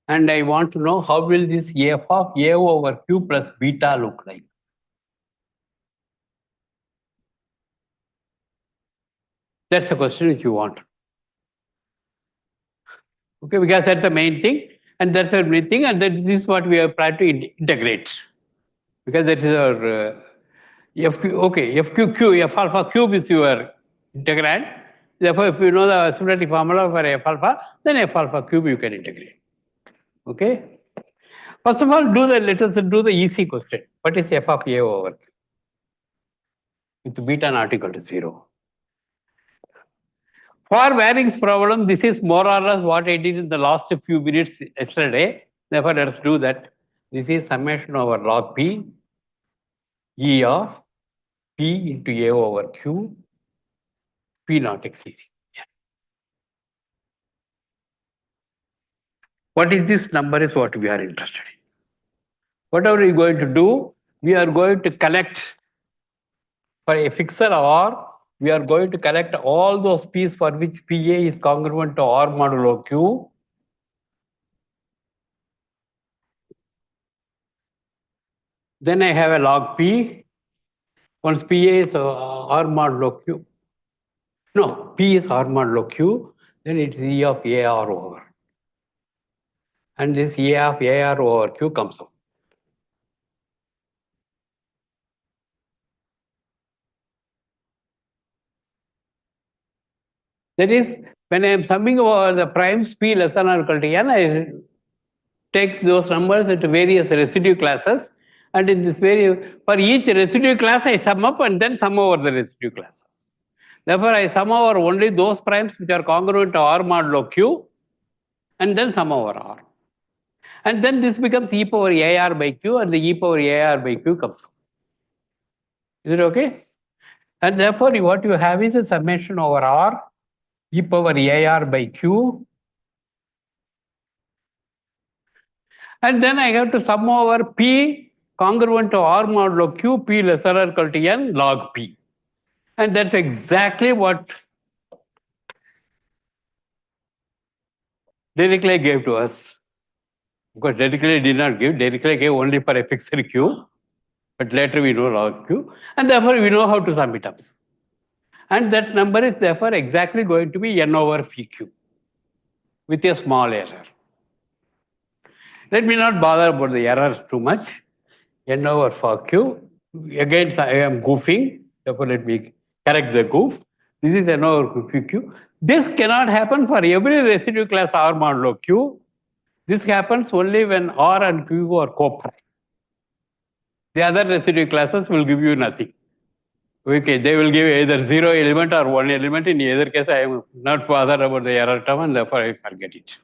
And I want to know how will this f of a over q plus beta look like? That's the question which you want. Okay, because that's the main thing, and that's the main thing, and this is what we are trying to integrate. Because that is our FQ, okay, FQQ, F alpha cube is your integrand. Therefore, if you know the asymptotic formula for F alpha, then F alpha cube you can integrate. Okay? First of all, let us do the easy question. What is F of A over Q? With beta not equal to 0. For Waring's problem, this is more or less what I did in the last few minutes yesterday. Therefore, let us do that. This is summation over log P, E of P into A over Q, P not exceeding. Yeah. What is this number is what we are interested in. Whatever we are going to do, we are going to collect for a fixer R, we are going to collect all those P's for which PA is congruent to R modulo Q. Then I have a log P. Once PA is R modulo Q. No, P is R modulo Q. then it is E of AR over. And this E of AR over Q comes out. That is, when I am summing over the primes P less than or equal to N, I take those numbers into various residue classes, and in this for each residue class I sum up and then sum over the residue classes. Therefore, I sum over only those primes which are congruent to R modulo Q, and then sum over R. And then this becomes E power AR by Q, and the E power AR by Q comes out. Is it okay? And therefore, what you have is a summation over R, E power AR by Q. And then I have to sum over P congruent to R modulo Q, P lesser or equal to N log P. And that's exactly what Dirichlet gave to us. Because Dirichlet did not give, Dirichlet gave only for a fixed Q, but later we know log Q, and therefore we know how to sum it up. And that number is therefore exactly going to be N over PQ with a small error. Let me not bother about the errors too much. N over for Q. Again, I am goofing, therefore let me correct the goof. This is N over PQ. This cannot happen for every residue class R modulo Q. This happens only when R and Q are co-prime. The other residue classes will give you nothing. Okay, they will give either 0 element or 1 element. In either case, I am not bothered about the error term, and therefore I forget it.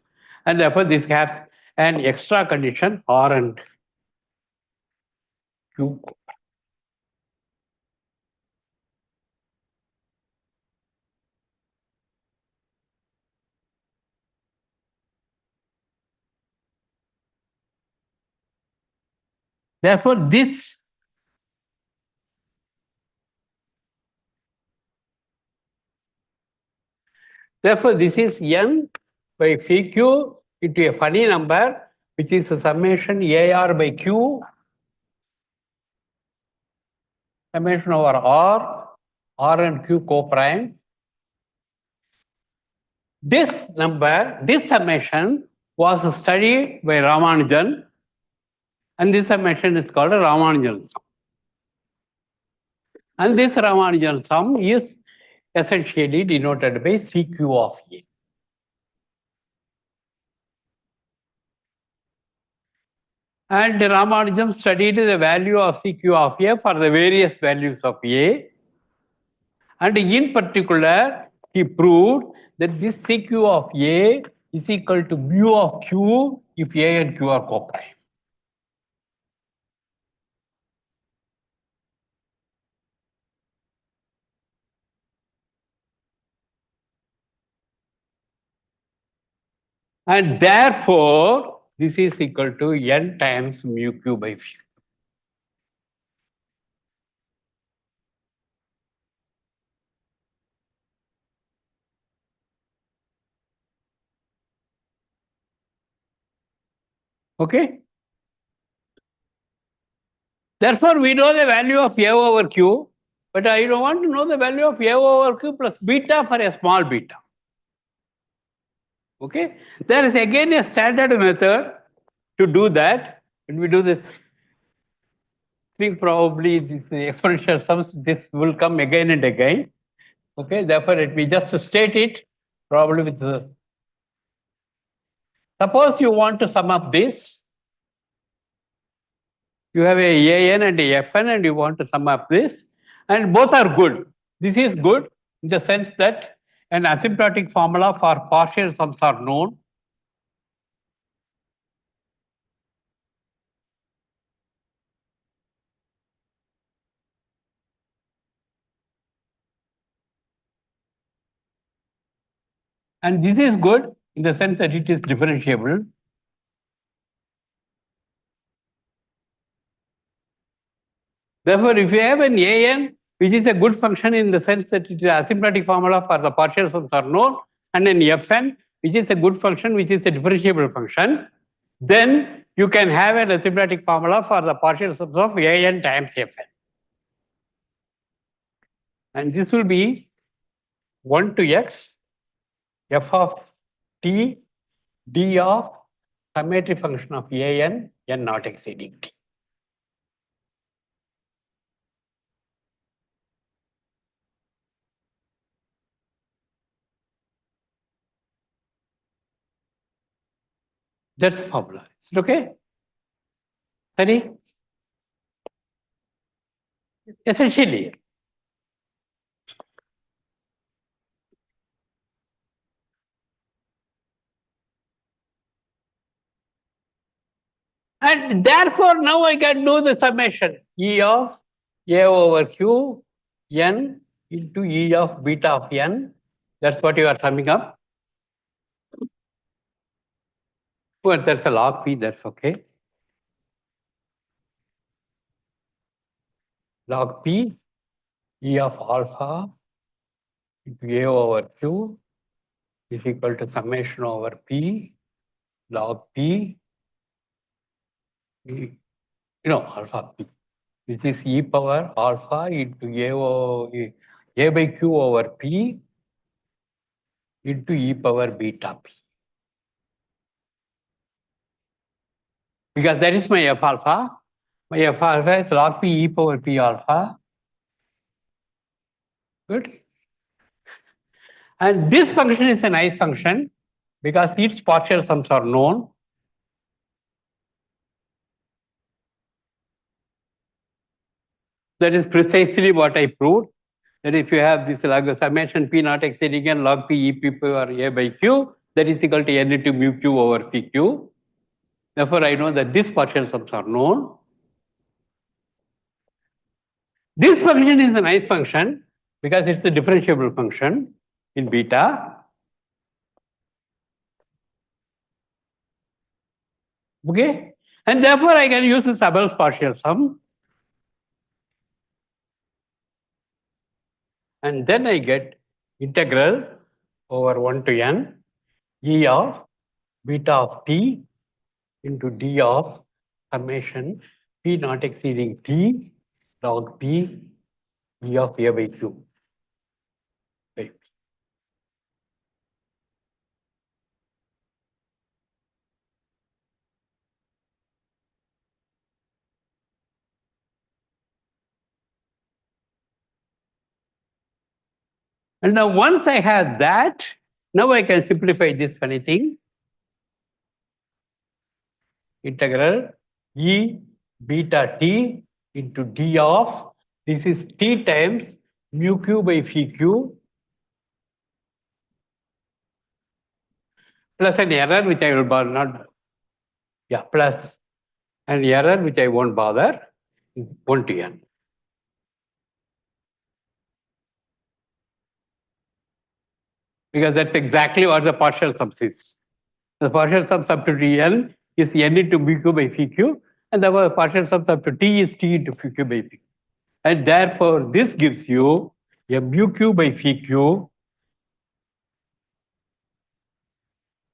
And therefore, this has an extra condition R and Q. Therefore, this is N by phi Q into a funny number, which is a summation AR by Q, summation over R and Q co-prime. This number, this summation was studied by Ramanujan, and this summation is called a Ramanujan sum. And this Ramanujan sum is essentially denoted by CQ of A. And Ramanujan studied the value of CQ of A for the various values of A. And in particular, he proved that this CQ of A is equal to mu of Q if A and Q are co-prime. And therefore, this is equal to N times mu Q by phi. Okay? Therefore, we know the value of A over Q, but I don't want to know the value of A over Q plus beta for a small beta. Okay? There is again a standard method to do that. When we do this, I think probably the exponential sums, this will come again and again. Okay? Therefore, let me just state it probably with the. Suppose you want to sum up this. You have a AN and a FN, and you want to sum up this, and both are good. This is good in the sense that an asymptotic formula for partial sums are known. And this is good in the sense that it is differentiable. Therefore, if you have an AN, which is a good function in the sense that it is asymptotic formula for the partial sums are known, and an Fn, which is a good function, which is a differentiable function, then you can have an asymptotic formula for the partial sums of AN times Fn. And this will be 1 to x f of t d of summatory function of an n not exceeding t. That's the formula. Is it okay? Sorry? Essentially. And therefore, now I can do the summation E of A over Q n into E of beta of n. That's what you are summing up. Well, there's a log P, that's okay. Log P, E of alpha into A over Q is equal to summation over P log P, alpha P. This is e power alpha into A by Q over P into e power beta P. Because that is my f alpha. My f alpha is log P e power P alpha. Good. And this function is a nice function because its partial sums are known. That is precisely what I proved. That if you have this log summation P not exceeding n log P e P power A by Q, that is equal to n into mu Q over P Q. Therefore, I know that this partial sums are known. This function is a nice function because it's a differentiable function in beta. Okay? And therefore, I can use this Abel's partial sum. And then I get integral over 1 to n E of beta of t into d of summation P not exceeding t log P E of A by Q. Right. And now once I have that, now I can simplify this funny thing. Integral E beta t into d of, this is t times mu q by phi q plus an error which I will not, plus an error which I won't bother, 1 to n. Because that's exactly what the partial sums is. The partial sums up to dn is n into mu q by phi q, and the partial sums up to t is t into phi q by phi q. And therefore, this gives you a mu q by phi q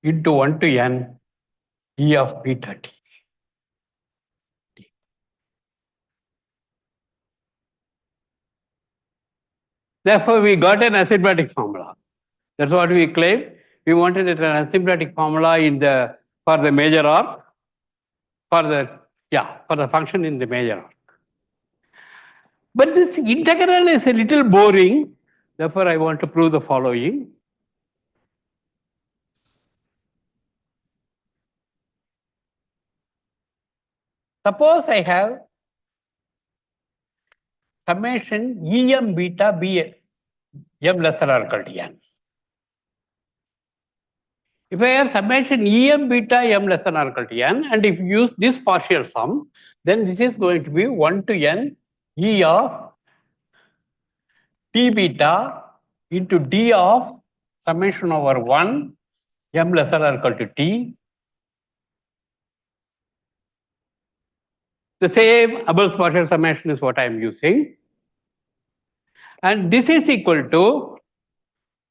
into 1 to n E of beta t. Therefore, we got an asymptotic formula. That's what we claim. We wanted an asymptotic formula for the major arc, for the function in the major arc. But this integral is a little boring. Therefore, I want to prove the following. Suppose I have summation em beta b m less than or equal to n. If I have summation em beta m less than or equal to n, and if you use this partial sum, then this is going to be 1 to n E of t beta into d of summation over 1 m less than or equal to t. The same Abel's partial summation is what I am using. And this is equal to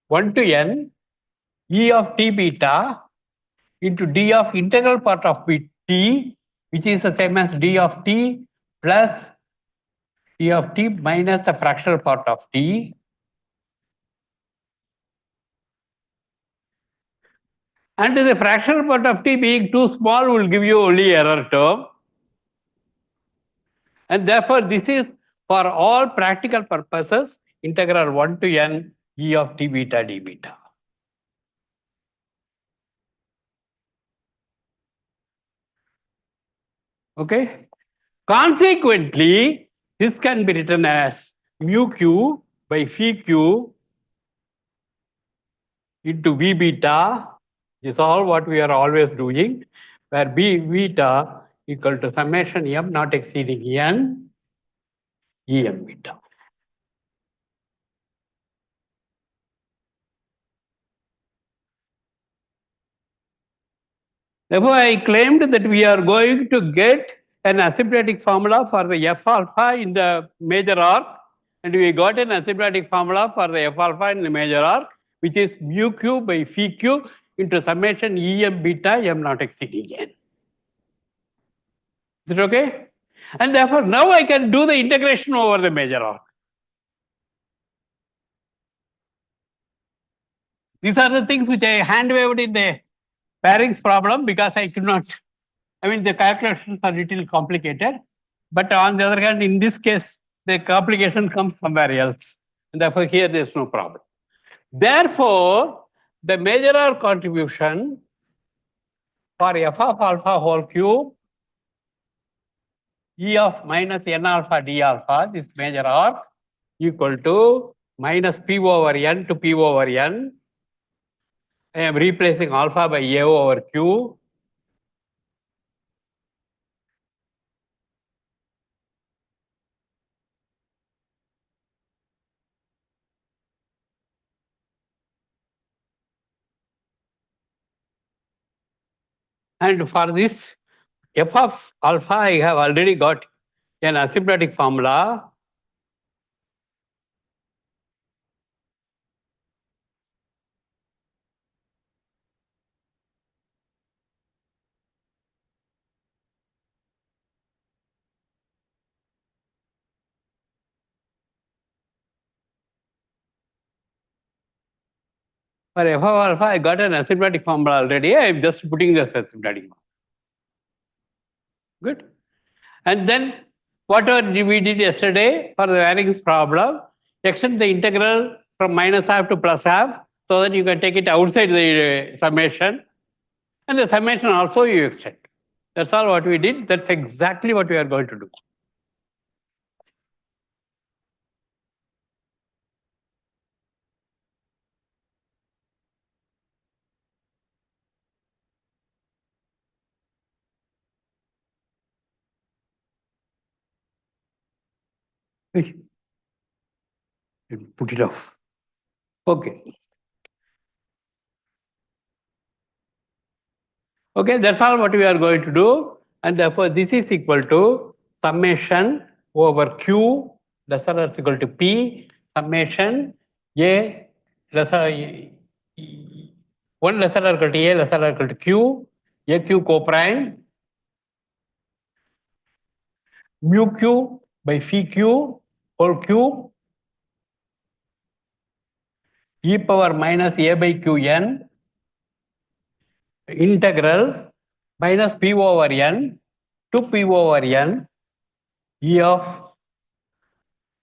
1 to n E of t beta into d of integral part of t, which is the same as d of t plus t of t minus the fractional part of t And the fractional part of t being too small will give you only error term. And therefore, this is for all practical purposes integral 1 to n e of t beta d beta. Okay. Consequently, this can be written as mu q by phi q into v beta. This is all what we are always doing, where b beta equal to summation m not exceeding n e m beta. Therefore, I claimed that we are going to get an asymptotic formula for the f alpha in the major arc, and we got an asymptotic formula for the f alpha in the major arc, which is mu q by phi q into summation E m beta m not exceeding n. Is it okay? And therefore, now I can do the integration over the major arc. These are the things which I hand waved in the pairings problem because I could not. I mean, the calculations are a little complicated. But on the other hand, in this case, the complication comes somewhere else. And therefore, here there's no problem. Therefore, the major arc contribution for f of alpha whole cube E of minus n alpha d alpha, this major arc, equal to minus p over n to p over n. I am replacing alpha by a over q. And for this f of alpha, I have already got an asymptotic formula. For f of alpha, I got an asymptotic formula already. I am just putting this asymptotic formula. Good. And then whatever we did yesterday for the variance problem, extend the integral from minus half to plus half so that you can take it outside the summation. And the summation also you extend. That's all what we did. That's exactly what we are going to do. Put it off. Okay. Okay, that's all what we are going to do. And therefore, this is equal to summation over Q lesser or equal to P summation A lesser 1 lesser or equal to A lesser or equal to Q, A Q coprime mu Q by phi Q whole cube e power minus A by Q n integral minus P over n to P over n E of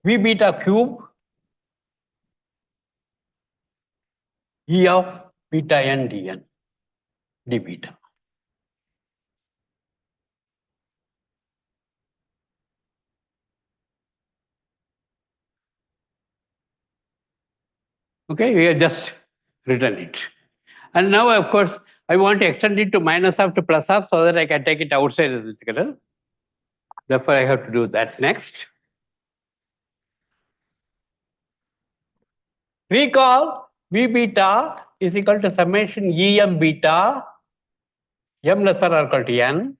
V beta cube E of beta n dn d beta. Okay, we have just written it. And now, of course, I want to extend it to minus half to plus half so that I can take it outside the integral. Therefore, I have to do that next. Recall V beta is equal to summation E m beta m lesser or equal to n.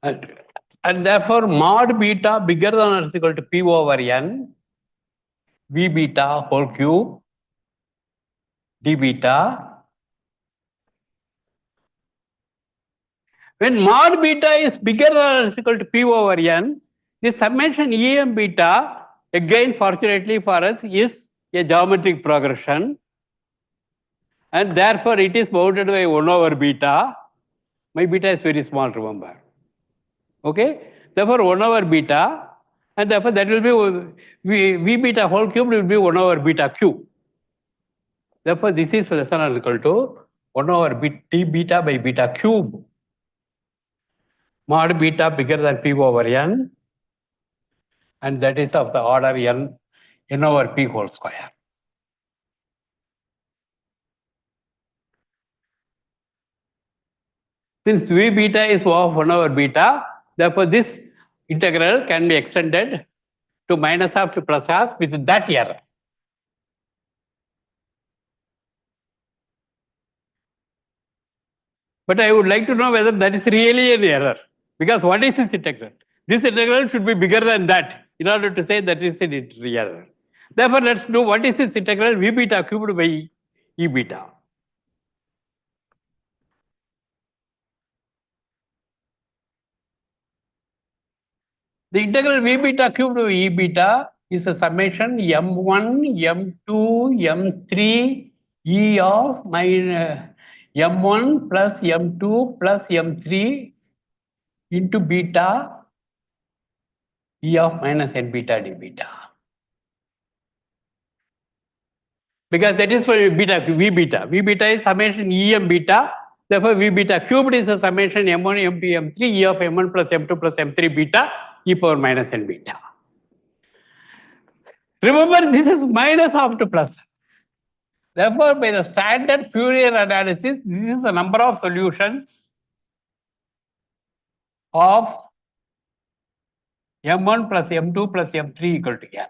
And therefore, mod beta bigger than or equal to P over n V beta whole cube d beta. When mod beta is bigger than or equal to P over n, the summation E m beta, again fortunately for us, is a geometric progression. and therefore it is bounded by 1 over beta. My beta is very small, remember. Okay? Therefore 1 over beta, and therefore that will be v beta whole cube will be 1 over beta cube. Therefore this is less than or equal to 1 over t beta by beta cube. Mod beta bigger than p over n, and that is of the order n over p whole square. Since v beta is of 1 over beta, therefore this integral can be extended to minus half to plus half with that error. But I would like to know whether that is really an error. Because what is this integral? This integral should be bigger than that in order to say that is an error. Therefore, let's do what is this integral v beta cubed by e beta. The integral v beta cubed by e beta is a summation m1, m2, m3 e of m1 plus m2 plus m3 into beta e of minus n beta d beta. Because that is for beta, v beta. V beta is summation e m beta. Therefore, v beta cubed is a summation m1, m2, m3 e of m1 plus m2 plus m3 beta e power minus n beta. Remember, this is minus half to plus. Therefore, by the standard Fourier analysis, this is the number of solutions of m1 plus m2 plus m3 equal to n.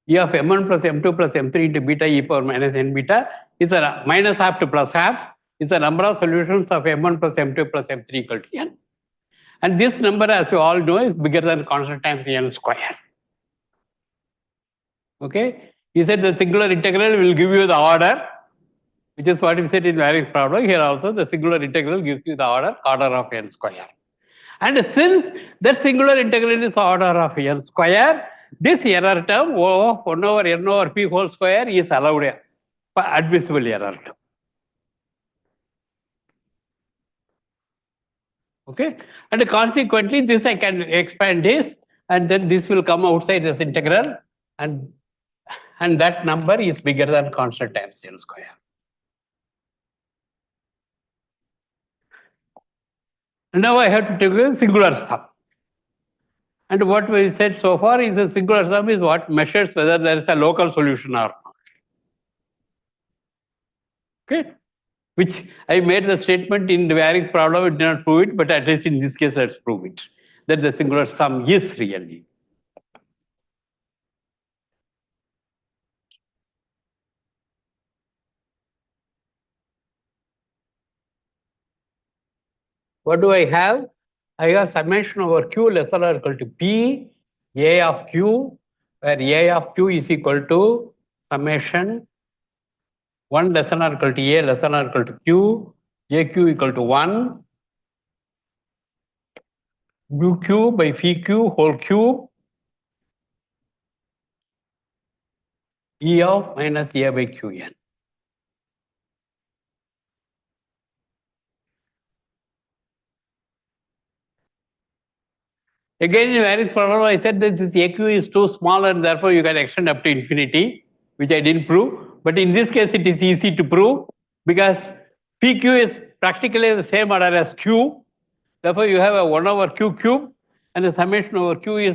E of m1 plus m2 plus m3 into beta e power minus n beta is a minus half to plus half is the number of solutions of m1 plus m2 plus m3 equal to n. And this number, as you all know, is bigger than constant times n square. Okay? He said the singular integral will give you the order, which is what we said in variance problem. Here also the singular integral gives you the order of n square. And since that singular integral is order of n square, this error term of 1 over n over p whole square is allowed, admissible error term. Okay, and consequently this I can expand this, and then this will come outside this integral, and that number is bigger than constant times n square. And now I have to take a singular sum. And what we said so far is a singular sum is what measures whether there is a local solution or not. Okay, which I made the statement in the variance problem, it did not prove it, but at least in this case, let's prove it, that the singular sum is really. What do I have? I have summation over q less than or equal to p, a of q, where a of q is equal to summation 1 less than or equal to a less than or equal to q, aq equal to 1, mu q by phi q whole cube, e of minus a by qn. Again, in variance problem, I said that this AQ is too small and therefore you can extend up to infinity, which I didn't prove. But in this case, it is easy to prove because PQ is practically the same order as Q. Therefore, you have a 1 over Q cube, and the summation over Q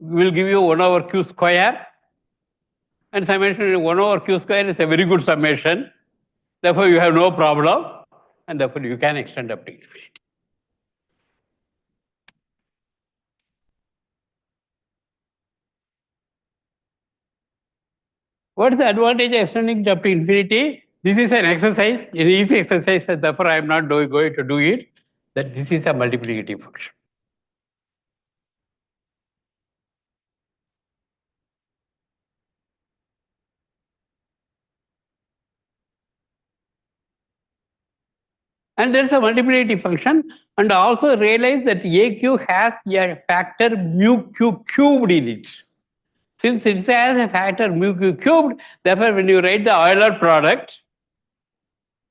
will give you 1 over Q square. And summation 1 over Q square is a very good summation. Therefore, you have no problem, and therefore you can extend up to infinity. What is the advantage of extending up to infinity? This is an exercise, an easy exercise, and therefore I am not going to do it. That this is a multiplicative function. And there's a multiplicative function. And also realize that AQ has a factor mu q cubed in it. Since it has a factor mu q cubed, therefore when you write the Euler product,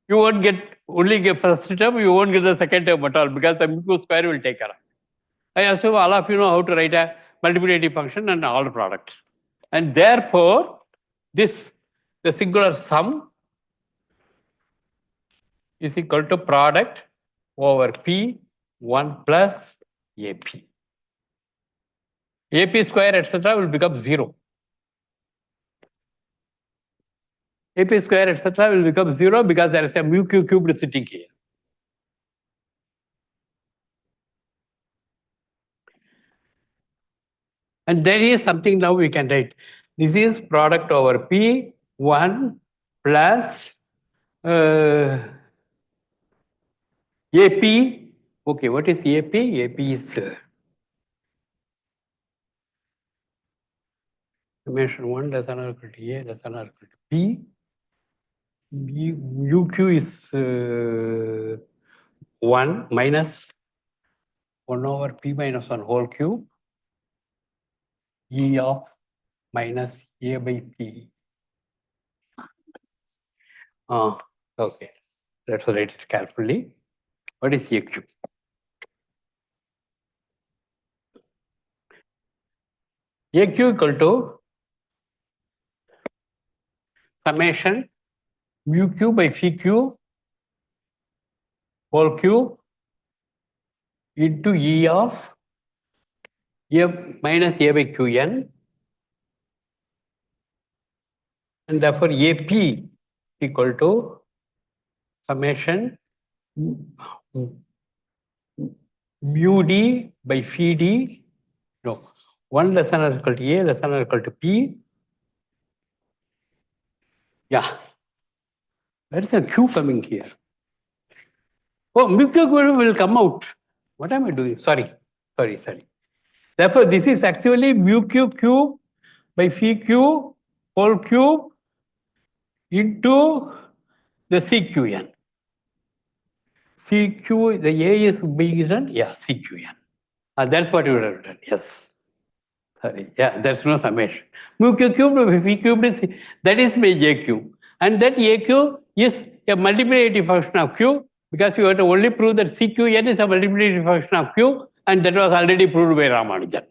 you won't get only get first term, you won't get the second term at all because the mu q square will take care of. I assume all of you know how to write a multiplicative function and Euler product. And therefore, the singular sum is equal to product over P 1 plus AP. AP square, etc. will become 0. AP square, etc. will become 0 because there is a mu q cubed sitting here. And there is something now we can write. This is product over P 1 plus AP. Okay, what is AP? AP is summation 1 less than or equal to A less than or equal to P. UQ is 1 minus 1 over P minus 1 whole cube E of minus A by P. Okay, let's write it carefully. What is AQ? AQ equal to summation mu q by phi q whole cube into E of A minus A by Qn, and therefore AP equal to summation mu d by phi d, no, 1 less than or equal to A less than or equal to P. Yeah, there is a Q coming here. Oh, mu q will come out. What am I doing? Sorry. Therefore, this is actually mu q cube by phi q whole cube into the CQN. CQ, the A is being written, yeah, CQN. That's what you would have written, yes. Sorry, yeah, there's no summation. Mu q cubed by phi cubed is, that is my AQ. And that AQ is a multiplicative function of Q because you have to only prove that CQN is a multiplicative function of Q, and that was already proved by Ramanujan.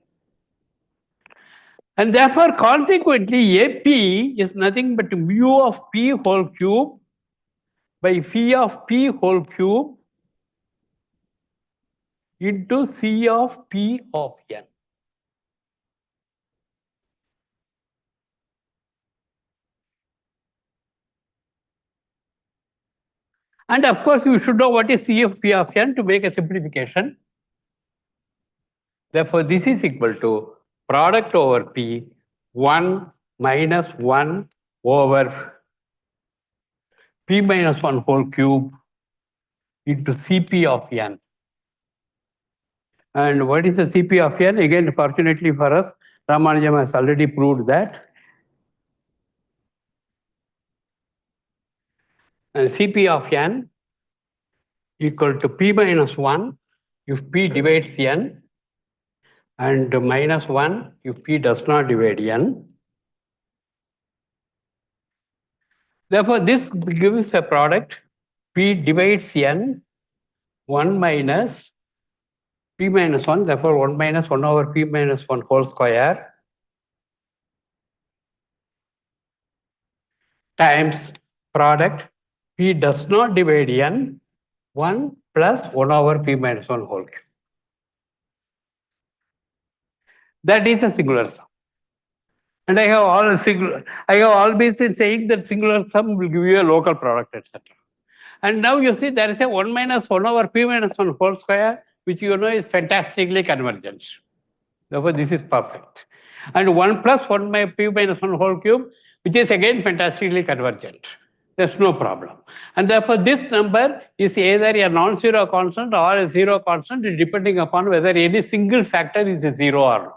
And therefore, consequently, AP is nothing but mu of P whole cube by phi of P whole cube into C of P of N. And of course, you should know what is C of P of N to make a simplification. Therefore, this is equal to product over P 1 minus 1 over P minus 1 whole cube into Cp of N. And what is the Cp of N? Again, fortunately for us, Ramanujan has already proved that. And Cp of N equal to P minus 1 if P divides N, and minus 1 if P does not divide N. Therefore, this gives a product P divides N 1 minus P minus 1, therefore 1 minus 1 over P minus 1 whole square times product P does not divide N 1 plus 1 over P minus 1 whole cube. That is a singular sum. And I have always been saying that singular sum will give you a local product, etc. And now you see there is a 1 minus 1 over P minus 1 whole square, which you know is fantastically convergent. Therefore, this is perfect. And 1 plus 1 by P minus 1 whole cube, which is again fantastically convergent. There's no problem. And therefore, this number is either a non-zero constant or a zero constant, depending upon whether any single factor is a zero or not.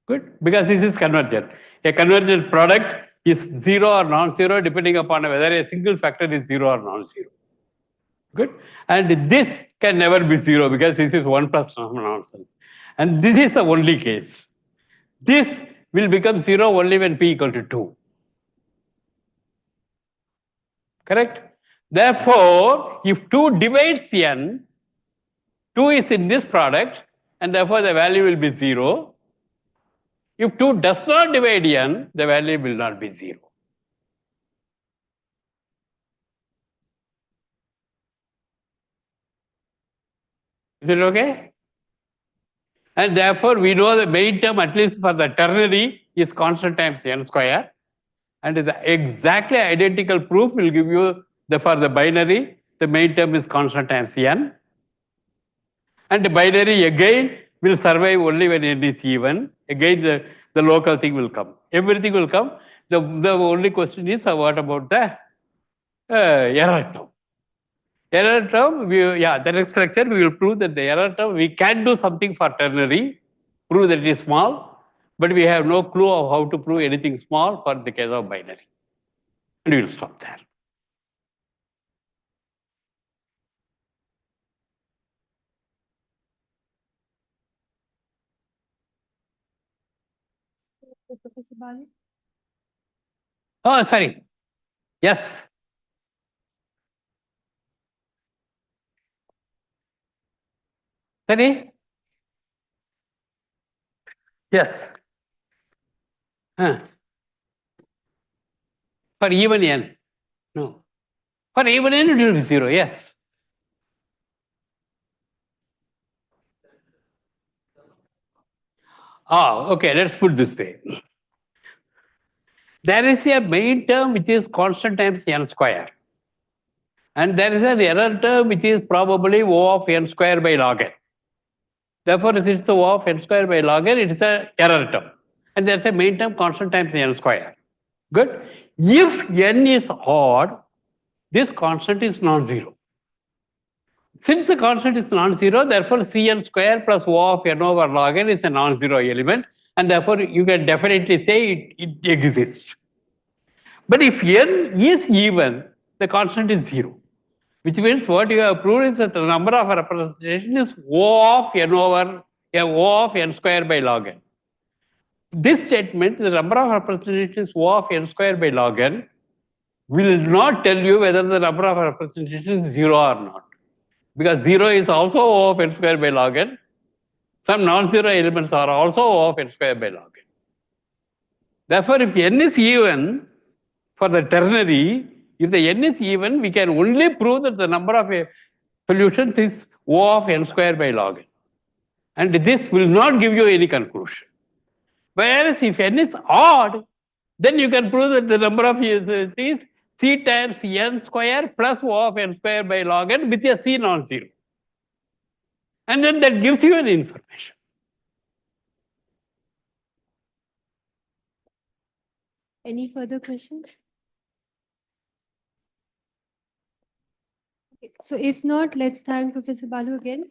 Good, because this is convergent. A convergent product is zero or non-zero depending upon whether a single factor is zero or non-zero. Good. And this can never be 0 because this is 1 plus nonsense. And this is the only case. This will become 0 only when p equal to 2. Correct? Therefore, if 2 divides n, 2 is in this product, and therefore the value will be 0. If 2 does not divide n, the value will not be 0. Is it okay? And therefore, we know the main term, at least for the ternary, is constant times n square. And the exactly identical proof will give you for the binary, the main term is constant times n. And the binary again will survive only when n is even. Again, the local thing will come. Everything will come. The only question is what about the error term? Error term, the next lecture we will prove that the error term, we can do something for ternary, prove that it is small, but we have no clue of how to prove anything small for the case of binary. And we will stop there. Professor Bali? Oh, sorry. Yes. Sorry? Yes. For even n. No. For even n, it will be 0. Yes. Okay. Let's put this way. There is a main term which is constant times n square. And there is an error term which is probably O of n square by log n. Therefore, if it's the O of n square by log n, it is an error term. And there's a main term constant times n square. Good. If n is odd, this constant is non-zero. Since the constant is non-zero, therefore Cn square plus O of n over log n is a non-zero element, and therefore you can definitely say it exists. But if n is even, the constant is 0, which means what you have proved is that the number of representation is O of n over O of n square by log n. This statement, the number of representations O of n square by log n, will not tell you whether the number of representations is 0 or not. Because 0 is also O of n square by log n. Some non-zero elements are also O of n square by log n. Therefore, if n is even for the ternary, if the n is even, we can only prove that the number of solutions is O of n square by log n. And this will not give you any conclusion. Whereas if n is odd, then you can prove that the number of is C times n square plus O of n square by log n with a C non-zero. And then that gives you an information. Any further questions? Okay. So if not, let's thank Professor Balu again.